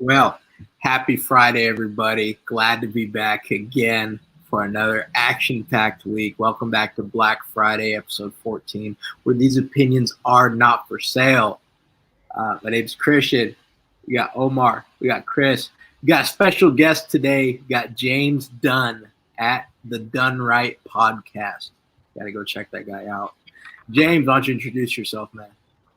Well, happy Friday, everybody. Glad to be back again for another action-packed week. Welcome back to Black Friday, episode 14, where these opinions are not for sale. My name's Christian. We got Omar. We got Chris. We got a special guest today. We got James Dunn at the Done Right podcast. Got to go check that guy out. James, why don't you introduce yourself, man?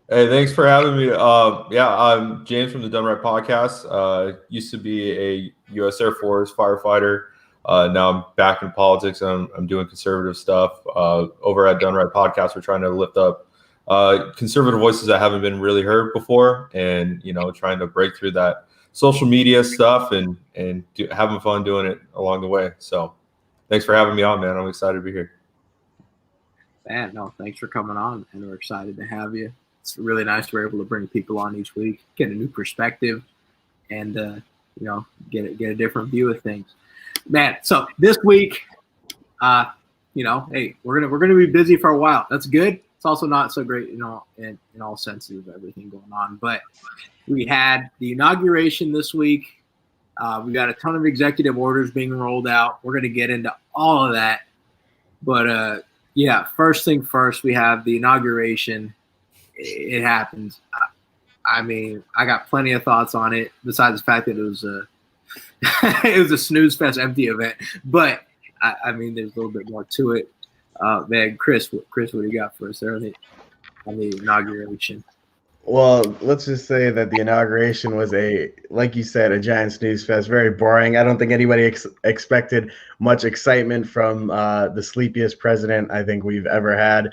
Hey, thanks for having me. I'm James from the Done Right podcast. Used to be a U.S. Air Force firefighter. Now I'm back in politics. I'm doing conservative stuff. Over at Done Right podcast, we're trying to lift up conservative voices that haven't been really heard before, and trying to break through that social media stuff and having fun doing it along the way. So, thanks for having me on, man. I'm excited to be here. Man, no, thanks for coming on, and we're excited to have you. It's really nice we're able to bring people on each week, get a new perspective, and get a different view of things. Man, so this week, hey, we're gonna be busy for a while. That's good. It's also not so great, in all senses of everything going on. But we had the inauguration this week. We got a ton of executive orders being rolled out. We're gonna get into all of that. But first thing first, we have the inauguration. It happens. I mean, I got plenty of thoughts on it. Besides the fact that it was a snooze fest, empty event. But I mean, there's a little bit more to it. Man, Chris, what do you got for us there on the inauguration? Well, let's just say that the inauguration was like you said, a giant snooze fest. Very boring. I don't think anybody expected much excitement from the sleepiest president I think we've ever had.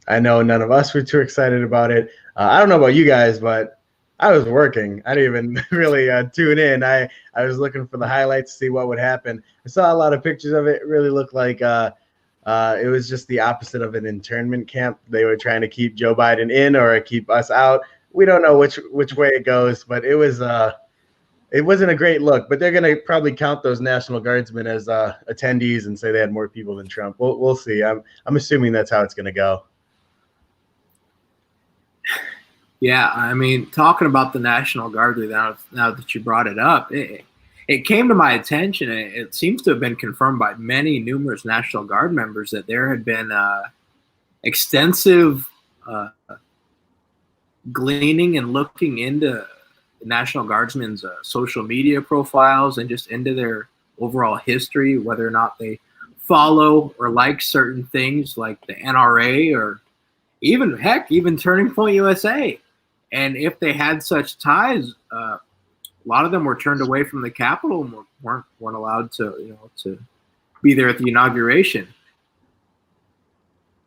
I know none of us were too excited about it. I don't know about you guys, but I was working. I didn't even really tune in. I was looking for the highlights to see what would happen. I saw a lot of pictures of it. It really looked like it was just the opposite of an internment camp. They were trying to keep Joe Biden in or keep us out. We don't know which way it goes, but it wasn't a great look. But they're going to probably count those National Guardsmen as attendees and say they had more people than Trump. We'll see. I'm assuming that's how it's going to go. Yeah, I mean, talking about the National Guard, now that you brought it up, it came to my attention. It seems to have been confirmed by numerous National Guard members that there had been extensive gleaning and looking into National Guardsmen's social media profiles and just into their overall history, whether or not they follow or like certain things like the NRA or even Turning Point USA. And if they had such ties, a lot of them were turned away from the Capitol and weren't allowed to be there at the inauguration.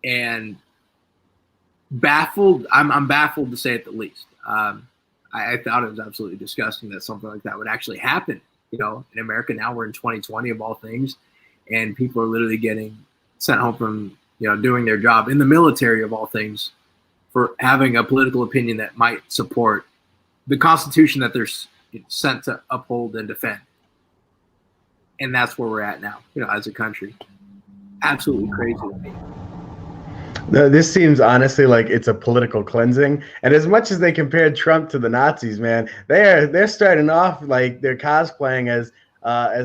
And baffled, I'm baffled to say it the least. I thought it was absolutely disgusting that something like that would actually happen. In America now, we're in 2020 of all things, and people are literally getting sent home from doing their job in the military of all things for having a political opinion that might support the Constitution that they're sent to uphold and defend. And that's where we're at now, as a country. Absolutely crazy to me. No, this seems honestly like it's a political cleansing. And as much as they compared Trump to the Nazis, man, they're starting off like they're cosplaying as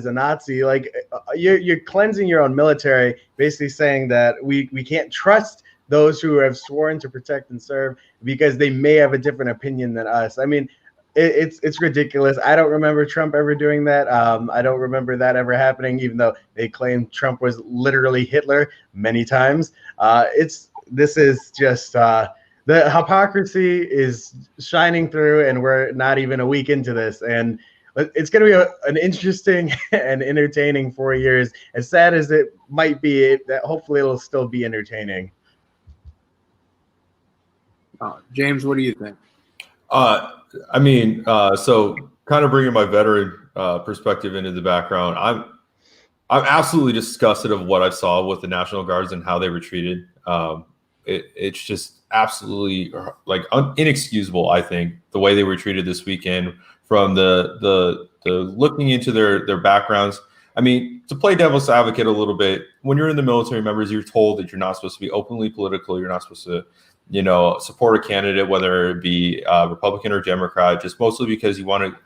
a Nazi. Like you're cleansing your own military, basically saying that we can't trust those who have sworn to protect and serve because they may have a different opinion than us. I mean, it's ridiculous. I don't remember Trump ever doing that. I don't remember that ever happening, even though they claim Trump was literally Hitler many times. This is just the hypocrisy is shining through, and we're not even a week into this. And it's going to be an interesting and entertaining 4 years. As sad as it might be, that hopefully it'll still be entertaining. James, what do you think? So kind of bringing my veteran perspective into the background, I'm absolutely disgusted of what I saw with the National Guards and how they were treated. It's just absolutely inexcusable. I think the way they were treated this weekend, from the looking into their backgrounds. I mean, to play devil's advocate a little bit, when you're in the military, members, you're told that you're not supposed to be openly political. You're not supposed to support a candidate, whether it be Republican or Democrat, just mostly because you want to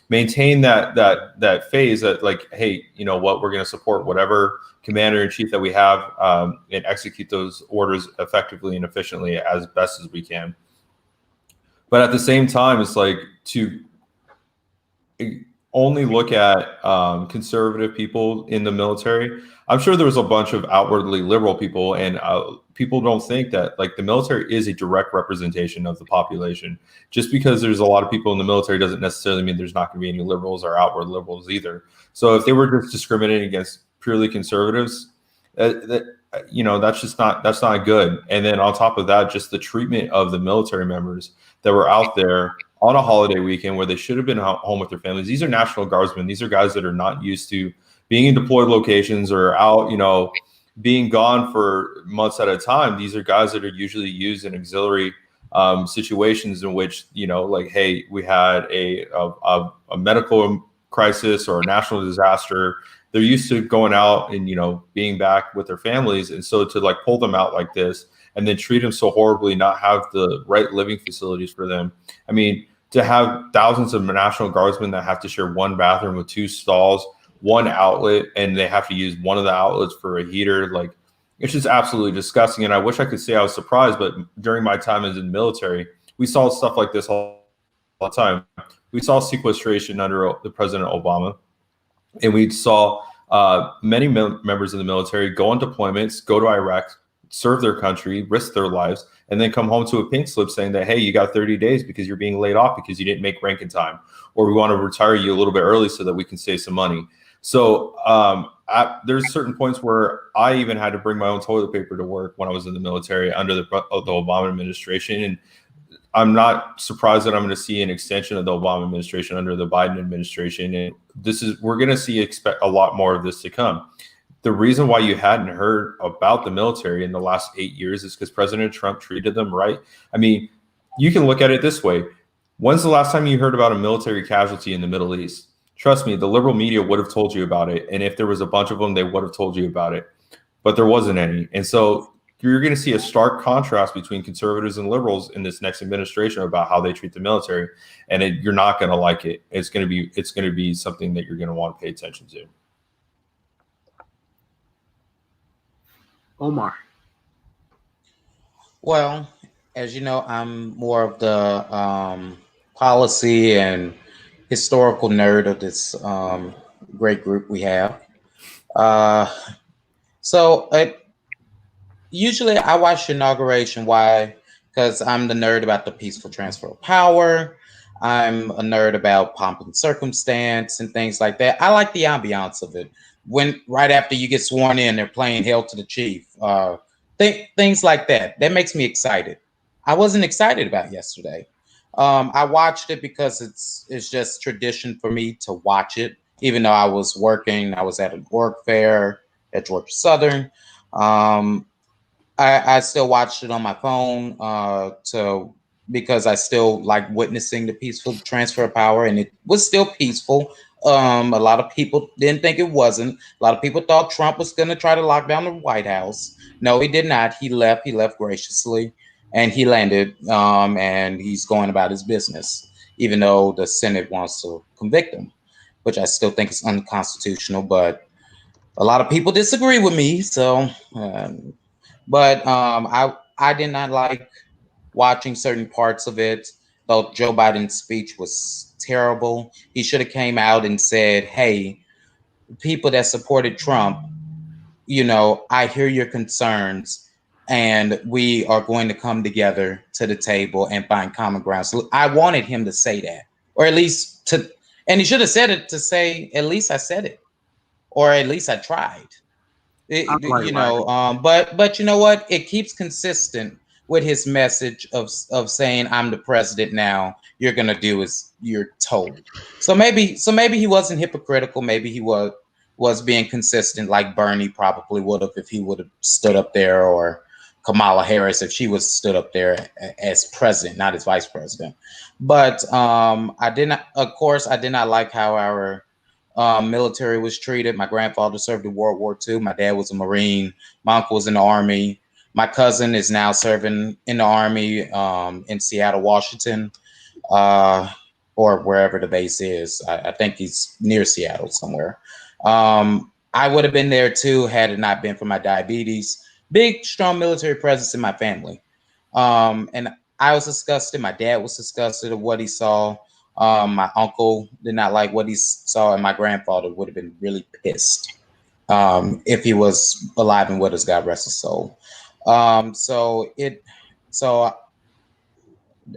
maintain that phase that like, hey, you know what, we're going to support whatever commander in chief that we have, and execute those orders effectively and efficiently as best as we can. But at the same time, it's like to only look at conservative people in the military. I'm sure there was a bunch of outwardly liberal people, and people don't think that like the military is a direct representation of the population. Just because there's a lot of people in the military doesn't necessarily mean there's not going to be any liberals or outward liberals either. So if they were just discriminating against purely conservatives, that's not good. And then on top of that, just the treatment of the military members that were out there on a holiday weekend where they should have been home with their families. These are National Guardsmen. These are guys that are not used to being in deployed locations or out, being gone for months at a time. These are guys that are usually used in auxiliary situations in which, like, hey, we had a medical crisis or a national disaster. They're used to going out and, being back with their families. And so to like pull them out like this and then treat them so horribly, not have the right living facilities for them. I mean, to have thousands of National Guardsmen that have to share one bathroom with 2 stalls, 1 outlet, and they have to use one of the outlets for a heater, like, it's just absolutely disgusting. And I wish I could say I was surprised, but during my time as in the military, we saw stuff like this all the time. We saw sequestration under the President Obama, and we saw many members of the military go on deployments, go to Iraq, serve their country, risk their lives, and then come home to a pink slip saying that, hey, you got 30 days because you're being laid off because you didn't make rank in time, or we want to retire you a little bit early so that we can save some money. So there's certain points where I even had to bring my own toilet paper to work when I was in the military under the Obama administration. And I'm not surprised that I'm going to see an extension of the Obama administration under the Biden administration. And we're going to see a lot more of this to come. The reason why you hadn't heard about the military in the last 8 years is because President Trump treated them right. I mean, you can look at it this way. When's the last time you heard about a military casualty in the Middle East? Trust me, the liberal media would have told you about it. And if there was a bunch of them, they would have told you about it. But there wasn't any. And so you're going to see a stark contrast between conservatives and liberals in this next administration about how they treat the military. And you're not going to like it. It's going to be something that you're going to want to pay attention to. Omar. Well, as you know, I'm more of the policy and historical nerd of this great group we have. Usually I watch Inauguration. Why? Because I'm the nerd about the peaceful transfer of power. I'm a nerd about pomp and circumstance and things like that. I like the ambiance of it. When right after you get sworn in, they're playing Hail to the Chief. Things like that. That makes me excited. I wasn't excited about yesterday. I watched it because it's just tradition for me to watch it. Even though I was working, I was at an work fair at Georgia Southern. I still watched it on my phone because I still like witnessing the peaceful transfer of power, and it was still peaceful. A lot of people didn't think it wasn't. A lot of people thought Trump was going to try to lock down the White House. No, he did not. He left graciously, and he landed, and he's going about his business, even though the Senate wants to convict him, which I still think is unconstitutional. But a lot of people disagree with me. So, I did not like watching certain parts of it. Though Joe Biden's speech was terrible. He should have came out and said, hey, people that supported Trump, I hear your concerns, and we are going to come together to the table and find common ground. So I wanted him to say that, or at least and he should have said it to say, at least I said it, or at least I tried. But you know what? It keeps consistent with his message of saying, I'm the president now. You're going to do as you're told. So maybe he wasn't hypocritical. Maybe he was being consistent, like Bernie probably would have if he would have stood up there, or Kamala Harris if she was stood up there as president, not as vice president. But I did not like how our military was treated. My grandfather served in World War II. My dad was a Marine. My uncle was in the Army. My cousin is now serving in the Army in Seattle, Washington. or wherever the base is. I think he's near Seattle somewhere. I would have been there too had it not been for my diabetes. Big, strong military presence in my family. And I was disgusted. My dad was disgusted of what he saw. My uncle did not like what he saw, and my grandfather would have been really pissed if he was alive and with us, God rest his soul. So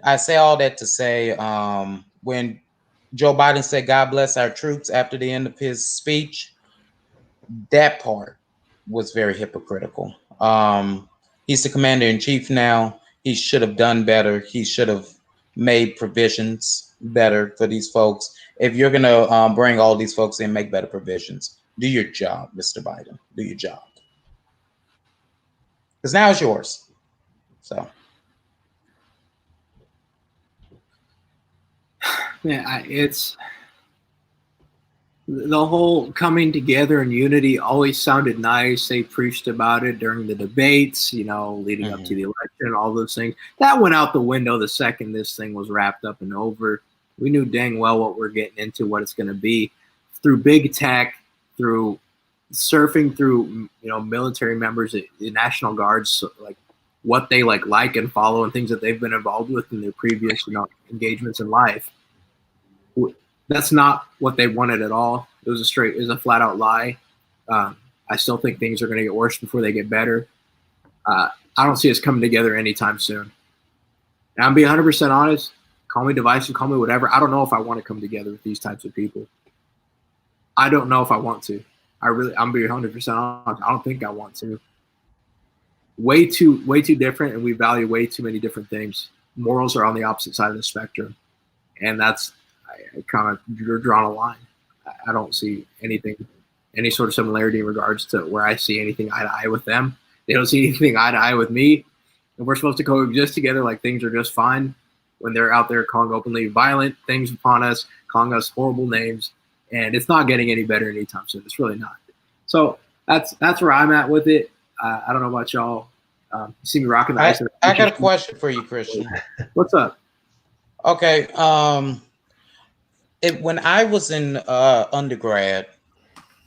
I say all that to say, when Joe Biden said, "God bless our troops" after the end of his speech, that part was very hypocritical. He's the commander in chief now. He should have done better. He should have made provisions better for these folks. If you're gonna bring all these folks in, make better provisions. Do your job, Mr. Biden. Do your job, because now it's yours. So Yeah, it's the whole coming together and unity always sounded nice. They preached about it during the debates, leading up to the election, all those things. That went out the window the second this thing was wrapped up and over. We knew dang well what we're getting into, what it's going to be. Through big tech, through surfing through, military members, the National Guards, like what they like and follow and things that they've been involved with in their previous, engagements in life. That's not what they wanted at all. It was a flat out lie. I still think things are going to get worse before they get better. I don't see us coming together anytime soon. And I'm being 100% honest. Call me divisive, call me whatever. I don't know if I want to come together with these types of people. I don't know if I want to. I'm being 100% honest. I don't think I want to. Way too different, and we value way too many different things. Morals are on the opposite side of the spectrum, and that's I kind of drawn a line. I don't see any sort of similarity in regards to where I see anything eye to eye with them. They don't see anything eye to eye with me, and we're supposed to coexist together like things are just fine when they're out there calling openly violent things upon us, calling us horrible names, and it's not getting any better anytime soon. It's really not. So that's where I'm at with it. I don't know about y'all. You see me rocking the ice. I got a question for you, Christian. What's up? Okay. When I was in undergrad,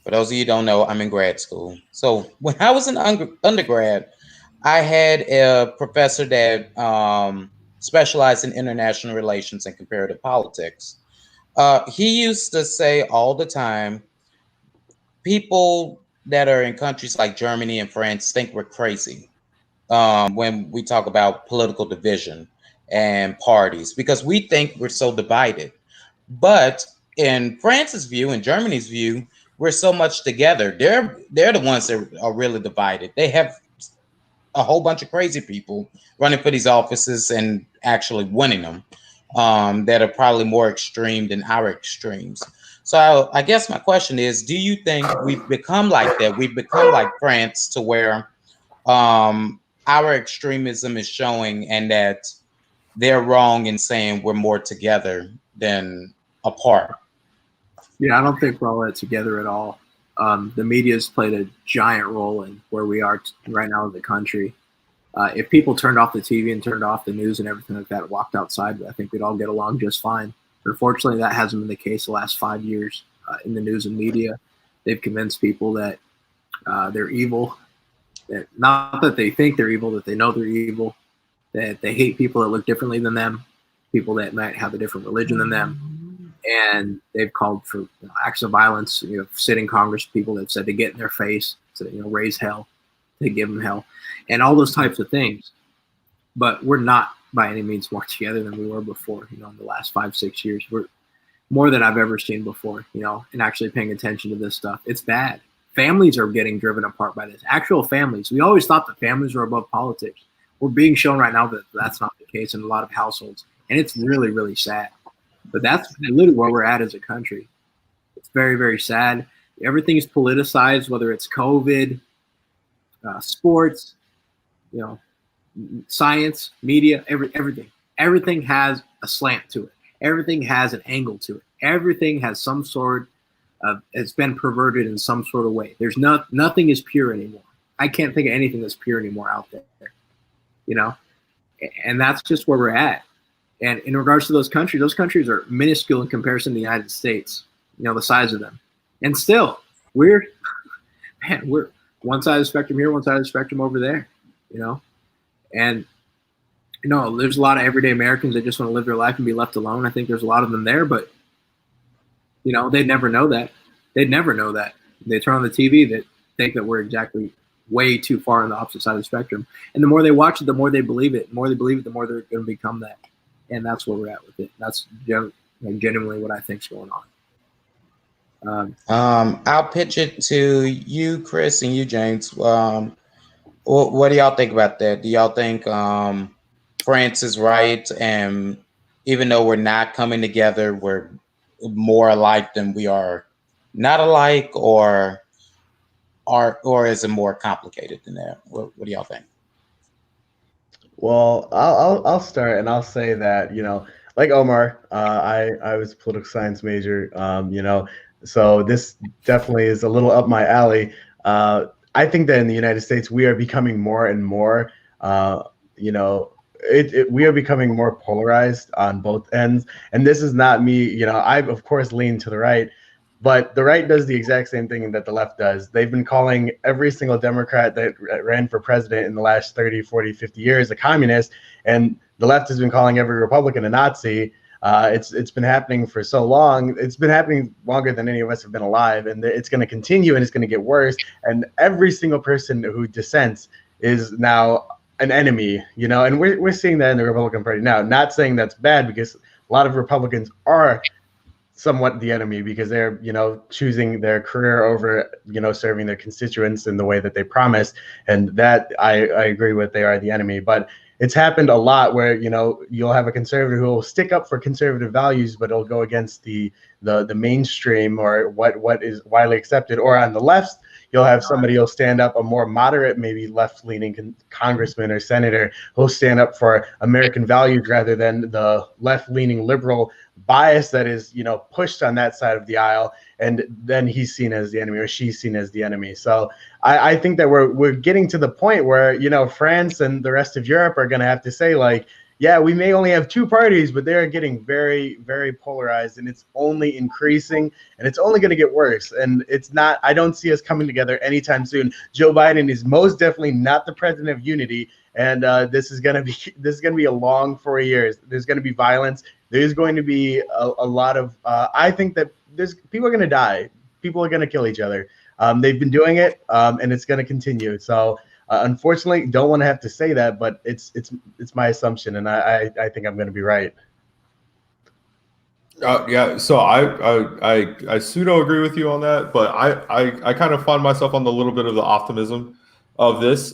for those of you who don't know, I'm in grad school. So when I was in undergrad, I had a professor that specialized in international relations and comparative politics. He used to say all the time, people that are in countries like Germany and France think we're crazy when we talk about political division and parties, because we think we're so divided. But in France's view and Germany's view, we're so much together. They're the ones that are really divided. They have a whole bunch of crazy people running for these offices and actually winning them that are probably more extreme than our extremes. So I guess my question is, do you think we've become like that? We've become like France, to where our extremism is showing, and that they're wrong in saying we're more together than apart? Yeah, I don't think we're all that together at all. The media's played a giant role in where we are right now as a country. If people turned off the TV and turned off the news and everything like that and walked outside, I think we'd all get along just fine. Unfortunately, that hasn't been the case the last 5 years in the news and media. They've convinced people that they're evil. That not that they think they're evil, that they know they're evil. That they hate people that look differently than them, people that might have a different religion than them. And they've called for acts of violence. Sitting Congress people that said to get in their face, to raise hell, to give them hell, and all those types of things. But we're not by any means more together than we were before. In the last 5-6 years, we're more than I've ever seen before. And actually paying attention to this stuff, it's bad. Families are getting driven apart by this. Actual families. We always thought that families were above politics. We're being shown right now that that's not the case in a lot of households, and it's really, really sad. But that's literally where we're at as a country. It's very, very sad. Everything is politicized, whether it's COVID, sports, science, media, everything. Everything has a slant to it. Everything has an angle to it. Everything has some sort of, it's been perverted in some sort of way. There's nothing is pure anymore. I can't think of anything that's pure anymore out there. And that's just where we're at. And in regards to those countries are minuscule in comparison to the United States, the size of them. And still, we're one side of the spectrum here, one side of the spectrum over there, And, there's a lot of everyday Americans that just want to live their life and be left alone. I think there's a lot of them there, but, they'd never know that. They'd never know that. They turn on the TV that think that we're exactly way too far on the opposite side of the spectrum. And the more they watch it, the more they believe it. The more they believe it, the more they're going to become that. And that's where we're at with it. That's genuinely what I think is going on. I'll pitch it to you, Chris, and you, James. What do y'all think about that? Do y'all think France is right? And even though we're not coming together, we're more alike than we are not alike, or is it more complicated than that? What do y'all think? Well, I'll start, and I'll say that, like Omar, I was a political science major, so this definitely is a little up my alley. I think that in the United States, we are becoming more and more, we are becoming more polarized on both ends. And this is not me, I of course lean to the right, but the right does the exact same thing that the left does. They've been calling every single Democrat that ran for president in the last 30, 40, 50 years a communist. And the left has been calling every Republican a Nazi. It's been happening for so long. It's been happening longer than any of us have been alive. And it's going to continue, and it's going to get worse. And every single person who dissents is now an enemy, and we're seeing that in the Republican Party now. Not saying that's bad, because a lot of Republicans are somewhat the enemy, because they're, choosing their career over, serving their constituents in the way that they promised. And that I agree with, they are the enemy. But it's happened a lot where, you'll have a conservative who will stick up for conservative values, but it'll go against the mainstream or what is widely accepted. Or on the left, you'll have somebody who'll stand up, a more moderate, maybe left-leaning congressman or senator, who'll stand up for American values rather than the left-leaning liberal bias that is, pushed on that side of the aisle. And then he's seen as the enemy, or she's seen as the enemy. So I think that we're getting to the point where, France and the rest of Europe are going to have to say, like, yeah, we may only have two parties, but they're getting very, very polarized, and it's only increasing, and it's only going to get worse. And I don't see us coming together anytime soon. Joe Biden is most definitely not the president of unity. And this is going to be a long 4 years. There's going to be violence. There's going to be a lot of, I think that people are going to die. People are going to kill each other. They've been doing it, and it's going to continue. So unfortunately, don't want to have to say that, but it's my assumption, and I think I'm going to be right. Yeah, so I pseudo agree with you on that, but I kind of find myself on the little bit of the optimism of this.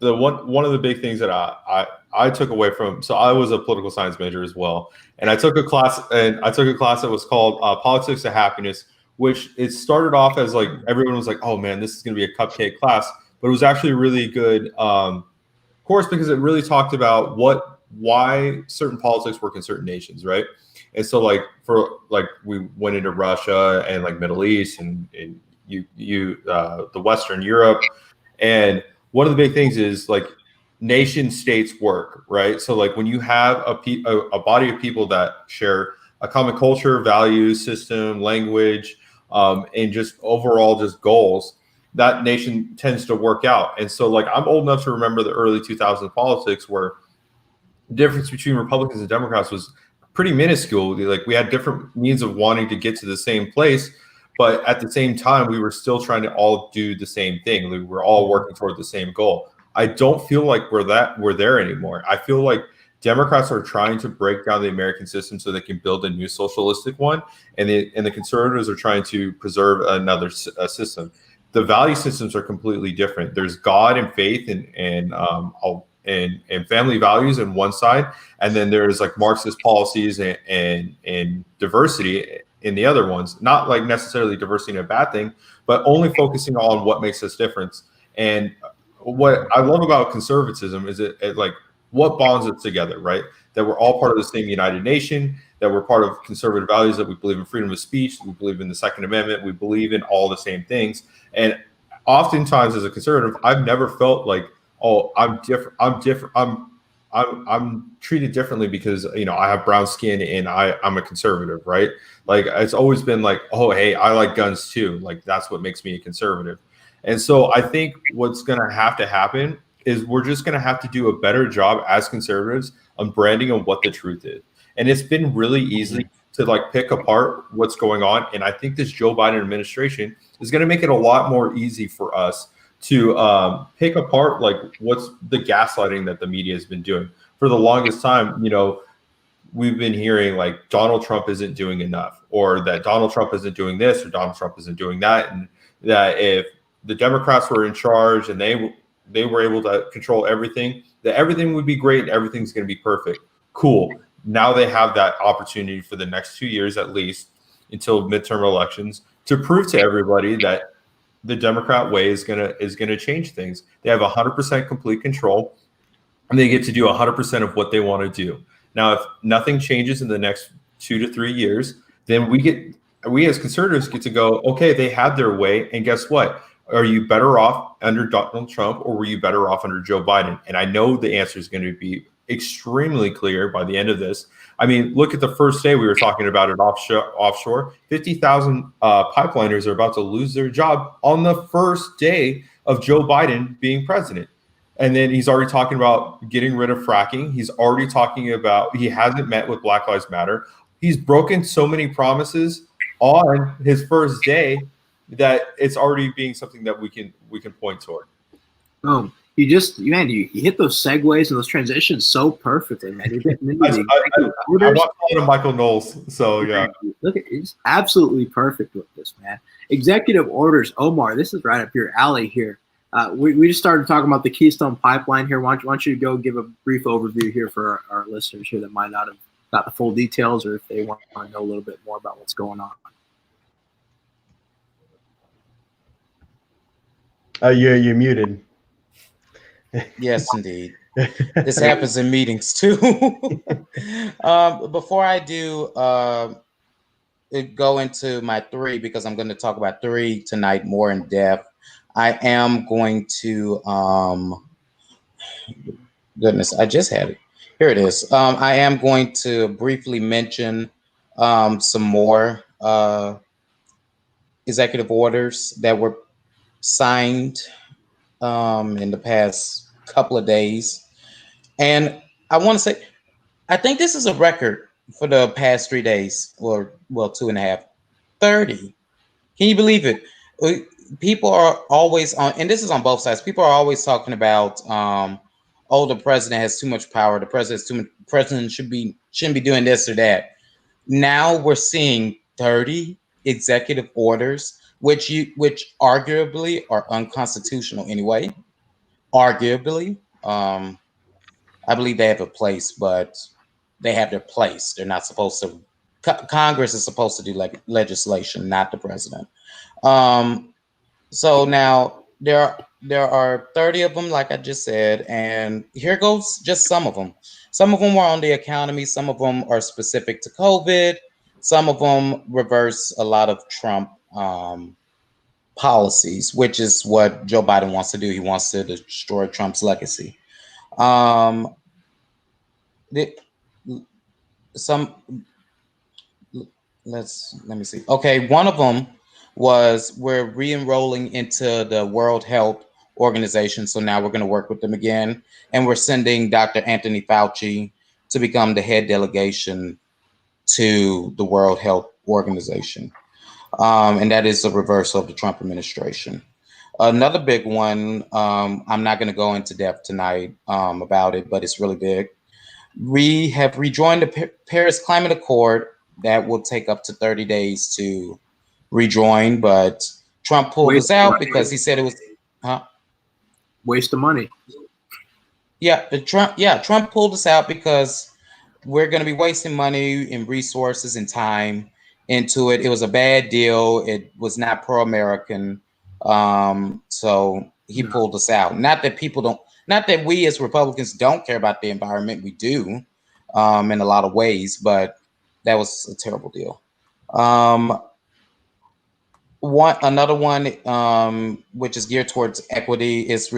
The one of the big things that I took away from, so I was a political science major as well, and I took a class that was called Politics of Happiness, which it started off as like everyone was like, oh man, this is going to be a cupcake class, but it was actually a really good course, because it really talked about why certain politics work in certain nations, right? And so we went into Russia and like Middle East and the Western Europe, and one of the big things is like nation states work, right? So like when you have a body of people that share a common culture, values, system, language, and just overall just goals, that nation tends to work out. And so like I'm old enough to remember the early 2000s politics where the difference between Republicans and Democrats was pretty minuscule. Like we had different means of wanting to get to the same place, but at the same time, we were still trying to all do the same thing. We were all working toward the same goal. I don't feel like we're there anymore. I feel like Democrats are trying to break down the American system so they can build a new socialistic one, and the conservatives are trying to preserve another system. The value systems are completely different. There's God and faith and family values on one side, and then there's like Marxist policies and diversity in the other ones. Not like necessarily diversity in a bad thing, but only focusing on what makes us different. And what I love about conservatism is it like what bonds us together, right? That we're all part of the same United Nation, that we're part of conservative values, that we believe in freedom of speech, we believe in the Second Amendment, we believe in all the same things. And oftentimes as a conservative, I've never felt like, oh, I'm different. I'm treated differently because I have brown skin and I'm a conservative, right? Like it's always been like, oh hey, I like guns too. Like that's what makes me a conservative. And so I think what's going to happen is we're just going to have to do a better job as conservatives on branding on what the truth is. And it's been really easy to like pick apart what's going on. And I think this Joe Biden administration is going to make it a lot more easy for us to pick apart like what's the gaslighting that the media has been doing. For the longest time, we've been hearing like Donald Trump isn't doing enough, or that Donald Trump isn't doing this, or Donald Trump isn't doing that. And that if the Democrats were in charge and they were able to control everything, that everything would be great and everything's going to be perfect. Cool. Now they have that opportunity for the next 2 years at least until midterm elections to prove to everybody that the Democrat way is gonna change things. They have 100% complete control, and they get to do 100% of what they want to do. Now, if nothing changes in the next 2 to 3 years, then we as conservatives get to go, okay, they had their way, and guess what? Are you better off under Donald Trump, or were you better off under Joe Biden? And I know the answer is going to be extremely clear by the end of this. I mean, look at the first day we were talking about it offshore. 50,000 pipeliners are about to lose their job on the first day of Joe Biden being president. And then he's already talking about getting rid of fracking. He's already talking about he hasn't met with Black Lives Matter. He's broken so many promises on his first day that it's already being something that we can point toward. You hit those segues and those transitions so perfectly, man. You're getting into I'm not calling him Michael Knowles, so yeah. Look, it's absolutely perfect with this, man. Executive orders, Omar. This is right up your alley here. We just started talking about the Keystone Pipeline here. Why don't you go give a brief overview here for our listeners here that might not have got the full details, or if they want to know a little bit more about what's going on. You're muted. Yes, indeed. This happens in meetings too. Before I do go into my three, because I'm going to talk about three tonight more in depth, I am going to goodness, I just had it. Here it is. I am going to briefly mention some more executive orders that were signed in the past couple of days. And I want to say, I think this is a record for the past 3 days, or 2.5, 30. Can you believe it? People are always on, and this is on both sides. People are always talking about, the president has too much power. The president shouldn't be doing this or that. Now we're seeing 30 executive orders, which arguably are unconstitutional anyway. Arguably, I believe they have a place, but they have their place. They're not supposed to. Congress is supposed to do legislation, not the president. So now there are 30 of them, like I just said, and here goes just some of them. Some of them are on the economy. Some of them are specific to COVID. Some of them reverse a lot of Trump policies, which is what Joe Biden wants to do. He wants to destroy Trump's legacy. Let me see. Okay, one of them was we're re-enrolling into the World Health Organization. So now we're going to work with them again. And we're sending Dr. Anthony Fauci to become the head delegation to the World Health Organization. And that is a reversal of the Trump administration. Another big one, I'm not going to go into depth tonight about it, but it's really big. We have rejoined the Paris Climate Accord. That will take up to 30 days to rejoin, but Trump pulled us out because he said it was waste of money. Yeah, Trump pulled us out because we're going to be wasting money and resources and time into it. It was a bad deal. It was not pro-American. So he pulled us out. Not that we as Republicans don't care about the environment. We do in a lot of ways, but that was a terrible deal. Another one, which is geared towards equity, is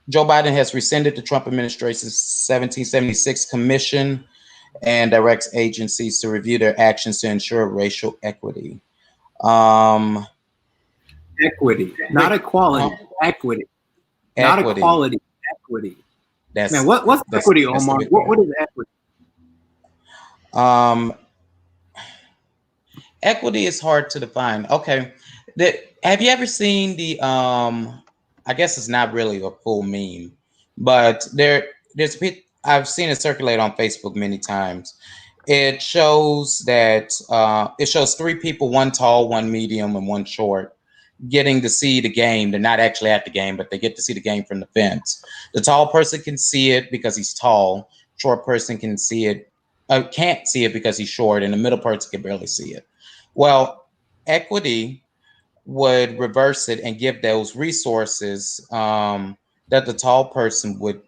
Joe Biden has rescinded the Trump administration's 1776 commission and directs agencies to review their actions to ensure racial equity. Equity, not equality. Equity, not equality. Equity. Man, what's equity, Omar? What is equity? Equity is hard to define. Okay, have you ever seen the? I guess it's not really a full meme, but there's I've seen it circulate on Facebook many times. It shows that it shows three people, one tall, one medium, and one short, getting to see the game. They're not actually at the game, but they get to see the game from the fence. The tall person can see it because he's tall. Short person can see it, can't see it because he's short, and the middle person can barely see it. Well, equity would reverse it and give those resources that the tall person would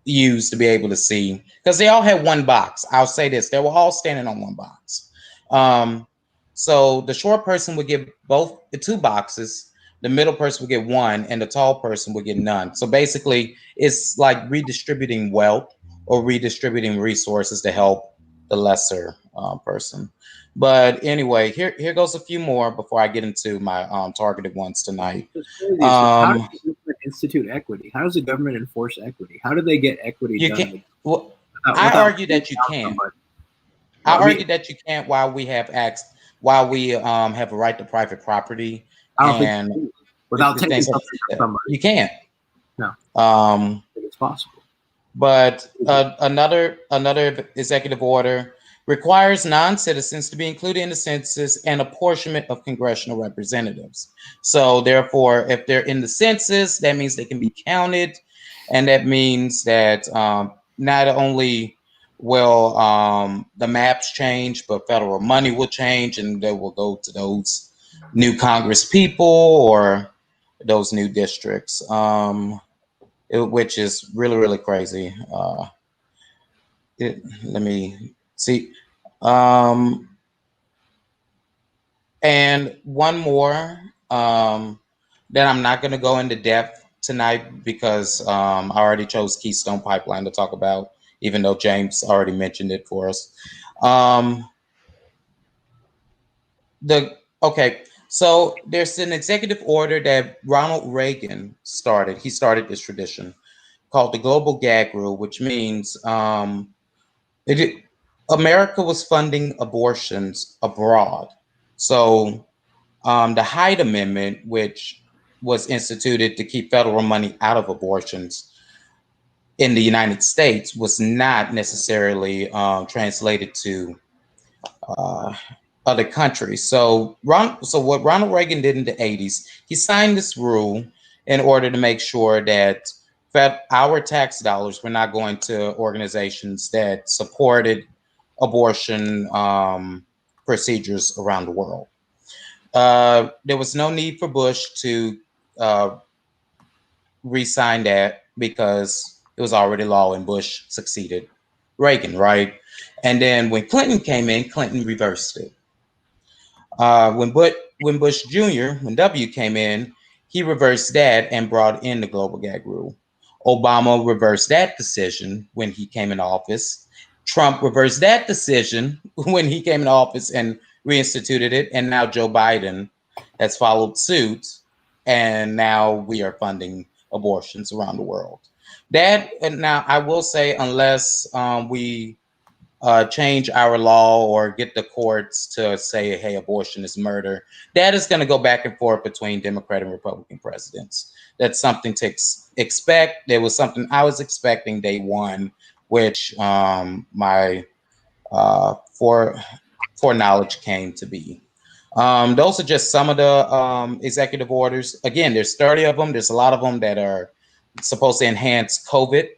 use to be able to see, because they all had one box. I'll say this, they were all standing on one box. So the short person would get both the two boxes, the middle person would get one, and the tall person would get none. So basically, it's like redistributing wealth or redistributing resources to help the lesser person. But anyway, here goes a few more before I get into my targeted ones tonight. How does the government institute equity? How does the government enforce equity? How do they get equity done? Well, I argue that you can't. I argue that you can't while we have have a right to private property. And without taking something from somebody. You can't. No. I think it's possible. But another executive order requires non-citizens to be included in the census and apportionment of congressional representatives. So therefore, if they're in the census, that means they can be counted. And that means that not only will the maps change, but federal money will change, and they will go to those new Congress people or those new districts, which is really, really crazy. Let me see. And one more that I'm not going to go into depth tonight because I already chose Keystone Pipeline to talk about, even though James already mentioned it for us. So there's an executive order that Ronald Reagan started. He started this tradition called the Global Gag Rule, which means America was funding abortions abroad. So the Hyde Amendment, which was instituted to keep federal money out of abortions in the United States, was not necessarily translated to other countries. So what Ronald Reagan did in the 80s, he signed this rule in order to make sure that our tax dollars were not going to organizations that supported abortion procedures around the world. There was no need for Bush to re-sign that because it was already law and Bush succeeded Reagan, right? And then when Clinton came in, Clinton reversed it. When Bush Jr., when W came in, he reversed that and brought in the global gag rule. Obama reversed that decision when he came in office. Trump reversed that decision when he came in office and reinstituted it. And now Joe Biden has followed suit. And now we are funding abortions around the world. And now I will say, unless we change our law or get the courts to say, hey, abortion is murder, that is going to go back and forth between Democrat and Republican presidents. That's something to expect. There was something I was expecting day one, which my foreknowledge came to be. Those are just some of the executive orders. Again, there's 30 of them. There's a lot of them that are supposed to enhance COVID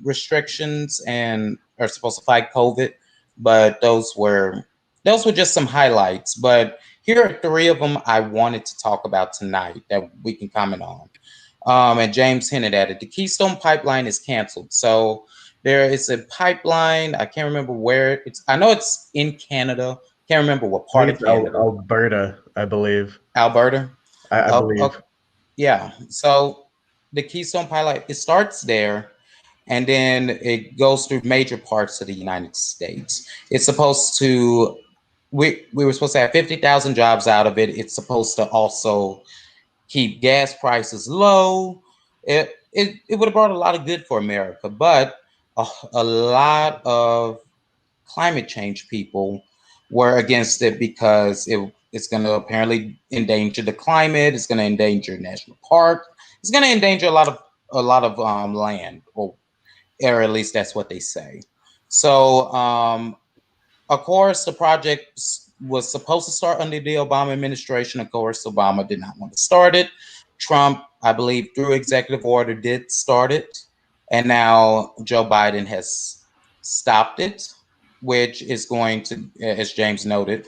restrictions and are supposed to fight COVID, but those were just some highlights. But here are 3 of them I wanted to talk about tonight that we can comment on. And James hinted at it. The Keystone Pipeline is canceled. So there is a pipeline. I can't remember where it's. I know it's in Canada. Can't remember what part of Canada. Alberta, I believe. Alberta? I believe. Okay. Yeah. So the Keystone Pipeline, it starts there, and then it goes through major parts of the United States. It's supposed to, we were supposed to have 50,000 jobs out of it. It's supposed to also keep gas prices low. It would have brought a lot of good for America, but a lot of climate change people were against it because it's going to apparently endanger the climate. It's going to endanger national park. It's going to endanger a lot of land, or at least that's what they say. So, of course, the project was supposed to start under the Obama administration. Of course, Obama did not want to start it. Trump, I believe, through executive order, did start it, and now Joe Biden has stopped it, which is going to, as James noted,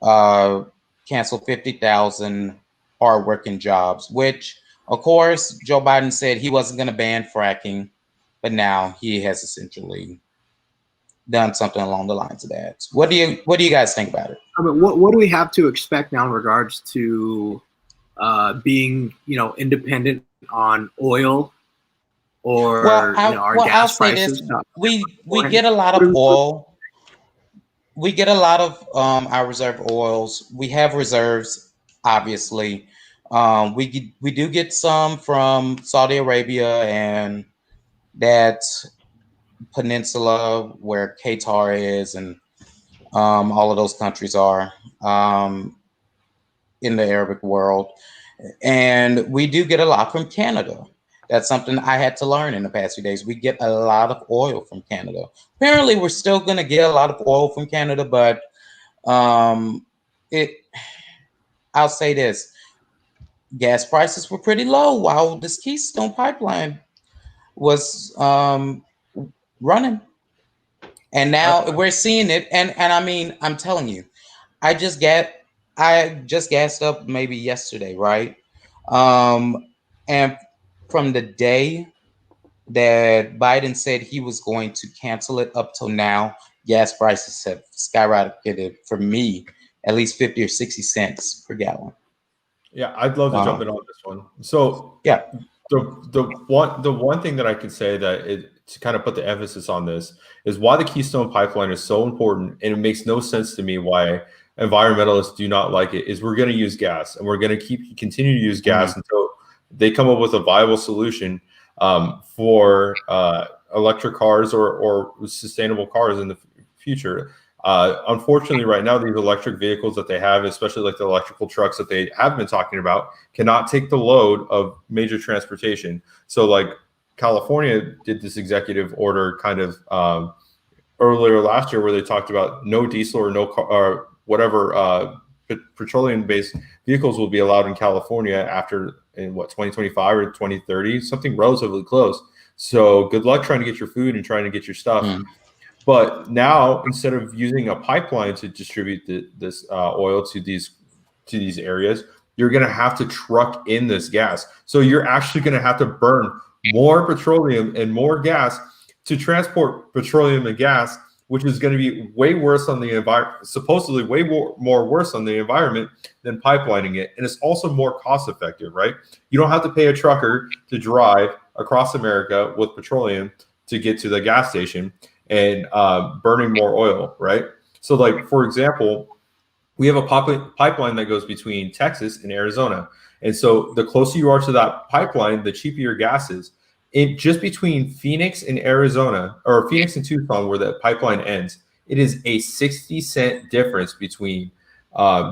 cancel 50,000 hardworking jobs, which, of course, Joe Biden said he wasn't going to ban fracking, but now he has essentially done something along the lines of that. What do you guys think about it? I mean, what do we have to expect now in regards to being, independent on oil or our gas prices? We get a lot of oil. We get a lot of our reserve oils. We have reserves, obviously. We do get some from Saudi Arabia and that peninsula where Qatar is, and all of those countries are in the Arabic world. And we do get a lot from Canada. That's something I had to learn in the past few days. We get a lot of oil from Canada. Apparently, we're still going to get a lot of oil from Canada, but I'll say this. Gas prices were pretty low while this Keystone Pipeline was running. And now we're seeing it. And I mean, I'm telling you, I just gassed up maybe yesterday, right? And from the day that Biden said he was going to cancel it up till now, gas prices have skyrocketed for me, at least 50 or 60 cents per gallon. Yeah, I'd love to jump in on this one. So yeah, the one thing that I could say to kind of put the emphasis on this is why the Keystone Pipeline is so important, and it makes no sense to me why environmentalists do not like it, is we're going to use gas, and we're going to continue to use gas until they come up with a viable solution for electric cars or sustainable cars in the future. Unfortunately, right now, these electric vehicles that they have, especially like the electrical trucks that they have been talking about, cannot take the load of major transportation. So like California did this executive order kind of earlier last year where they talked about no diesel or no car, or whatever petroleum-based vehicles will be allowed in California in 2025 or 2030, something relatively close. So good luck trying to get your food and trying to get your stuff. But now, instead of using a pipeline to distribute this oil to these areas, you're going to have to truck in this gas. So you're actually going to have to burn more petroleum and more gas to transport petroleum and gas, which is going to be way worse on the environment, supposedly way more worse on the environment than pipelining it. And it's also more cost effective, right? You don't have to pay a trucker to drive across America with petroleum to get to the gas station and burning more oil, right? So like, for example, we have a pipeline that goes between Texas and Arizona. And so the closer you are to that pipeline, the cheaper your gas is. Just between Phoenix and Arizona, or Phoenix and Tucson, where the pipeline ends, it is a 60-cent difference between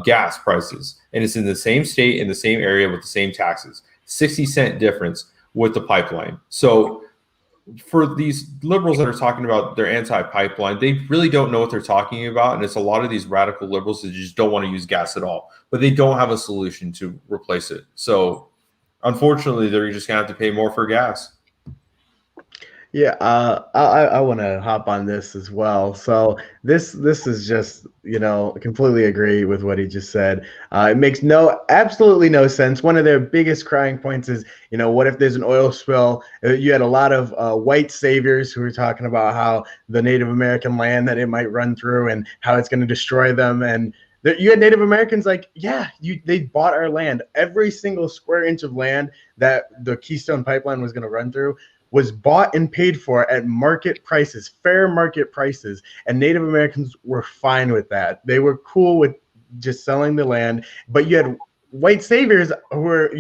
gas prices. And it's in the same state, in the same area with the same taxes. 60-cent difference with the pipeline. So for these liberals that are talking about they're anti-pipeline, they really don't know what they're talking about. And it's a lot of these radical liberals that just don't want to use gas at all, but they don't have a solution to replace it. So unfortunately, they're just going to have to pay more for gas. Yeah, I want to hop on this as well. So this is just, completely agree with what he just said. It makes absolutely no sense. One of their biggest crying points is, what if there's an oil spill? You had a lot of white saviors who were talking about how the Native American land that it might run through and how it's going to destroy them. And You had Native Americans like, yeah, they bought our land. Every single square inch of land that the Keystone Pipeline was going to run through was bought and paid for at market prices, fair market prices. And Native Americans were fine with that. They were cool with just selling the land. But you had white saviors who were,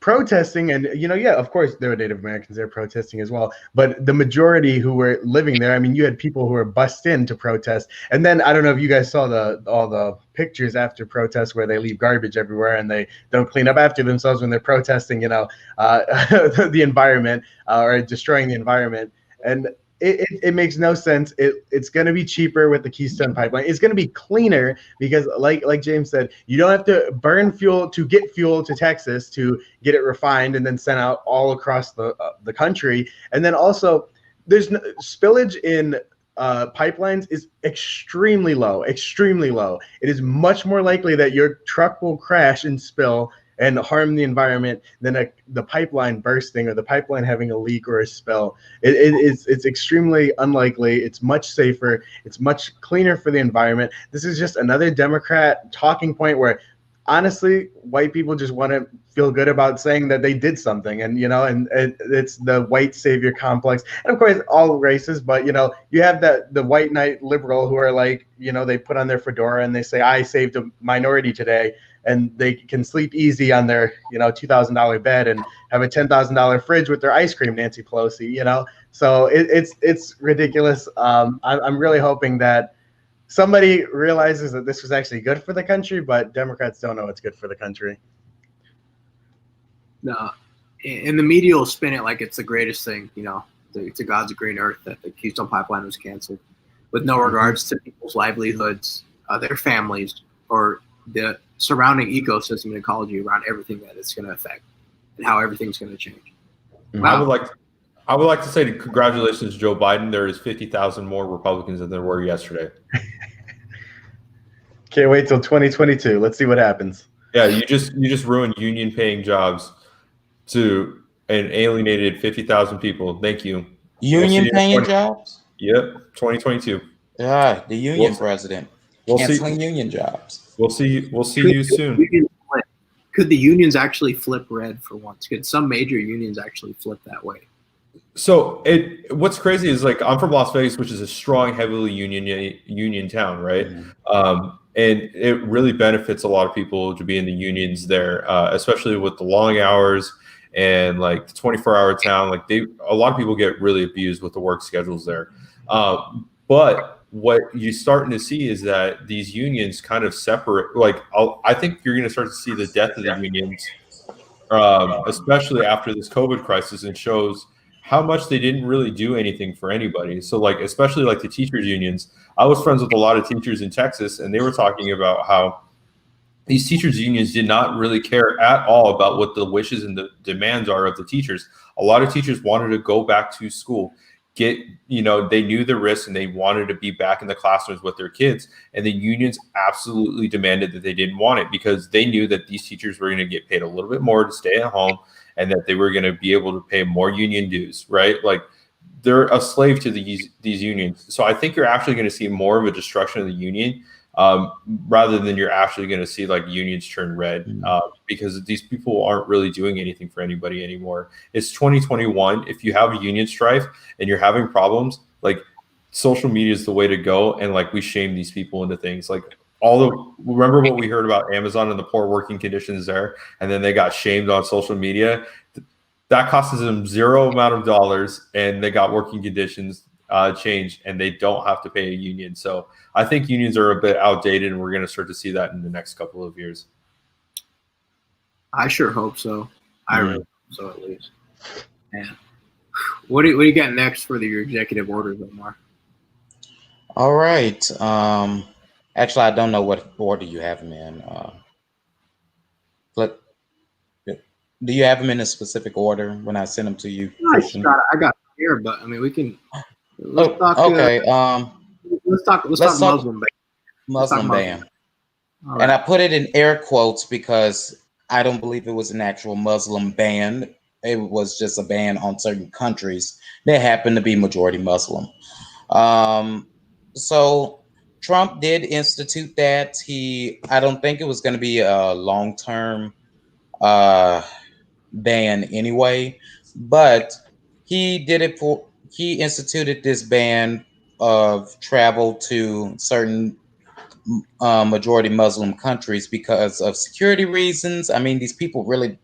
protesting, and yeah, of course there were Native Americans there protesting as well, but the majority who were living there, I mean, you had people who were bussed in to protest. And then I don't know if you guys saw all the pictures after protests where they leave garbage everywhere and they don't clean up after themselves when they're protesting, the environment, or destroying the environment. And it makes no sense. It's going to be cheaper with the Keystone Pipeline. It's going to be cleaner because, like James said, you don't have to burn fuel to get fuel to Texas to get it refined and then sent out all across the country. And then also, there's spillage in pipelines is extremely low. It is much more likely that your truck will crash and spill and harm the environment than the pipeline bursting or the pipeline having a leak or a spill. It's extremely unlikely. It's much safer. It's much cleaner for the environment. This is just another Democrat talking point where, honestly, white people just want to feel good about saying that they did something, and it's the white savior complex, and of course all races. But you have the white knight liberal who are like, they put on their fedora and they say, I saved a minority today, and they can sleep easy on their $2,000 bed and have a $10,000 fridge with their ice cream, Nancy Pelosi. So it's ridiculous. I'm really hoping that somebody realizes that this was actually good for the country, but Democrats don't know it's good for the country. No, and the media will spin it like it's the greatest thing, to God's green earth, that the Keystone Pipeline was canceled, with no regards to people's livelihoods, their families, or the surrounding ecosystem and ecology around everything that it's going to affect and how everything's going to change. Wow. I would like to say congratulations to Joe Biden. There is 50,000 more Republicans than there were yesterday. Can't wait till 2022. Let's see what happens. Yeah, you just ruined union paying jobs to and alienated 50,000 people. Thank you. Union paying jobs? Yep, 2022. Yeah, the union president. Canceling union jobs. We'll see you soon. Could the unions actually flip red for once? Could some major unions actually flip that way? So what's crazy is, like, I'm from Las Vegas, which is a strong, heavily union town, right? Mm-hmm. And it really benefits a lot of people to be in the unions there, especially with the long hours and like the 24-hour town. Like a lot of people get really abused with the work schedules there. But what you're starting to see is that these unions kind of separate. Like I think you're going to start to see the death of the unions, especially after this COVID crisis, and shows how much they didn't really do anything for anybody. So, like, especially like the teachers unions, I was friends with a lot of teachers in Texas, and they were talking about how these teachers unions did not really care at all about what the wishes and the demands are of the teachers. A lot of teachers wanted to go back to school, they knew the risks, and they wanted to be back in the classrooms with their kids. And the unions absolutely demanded that they didn't want it, because they knew that these teachers were going to get paid a little bit more to stay at home, and that they were going to be able to pay more union dues, right? Like, they're a slave to these unions. So I think you're actually going to see more of a destruction of the union, rather than you're actually going to see like unions turn red, because these people aren't really doing anything for anybody anymore. It's 2021. If you have a union strife and you're having problems, like, social media is the way to go. And like, we shame these people into things like remember what we heard about Amazon and the poor working conditions there, and then they got shamed on social media. That costs them zero amount of dollars, and they got working conditions changed, and they don't have to pay a union. So I think unions are a bit outdated, and we're going to start to see that in the next couple of years. I sure hope so. I really hope so, at least. Yeah. What do you got next for your executive orders, Omar? All right. Actually, I don't know what order you have them in. But do you have them in a specific order when I send them to you? I got here, but I mean, we can. Let's talk. Okay. Let's talk Muslim ban. Muslim ban. Right. And I put it in air quotes because I don't believe it was an actual Muslim ban. It was just a ban on certain countries that happen to be majority Muslim. So Trump did institute that. I don't think it was going to be a long-term ban anyway, but he instituted this ban of travel to certain majority Muslim countries because of security reasons. I mean, these people really,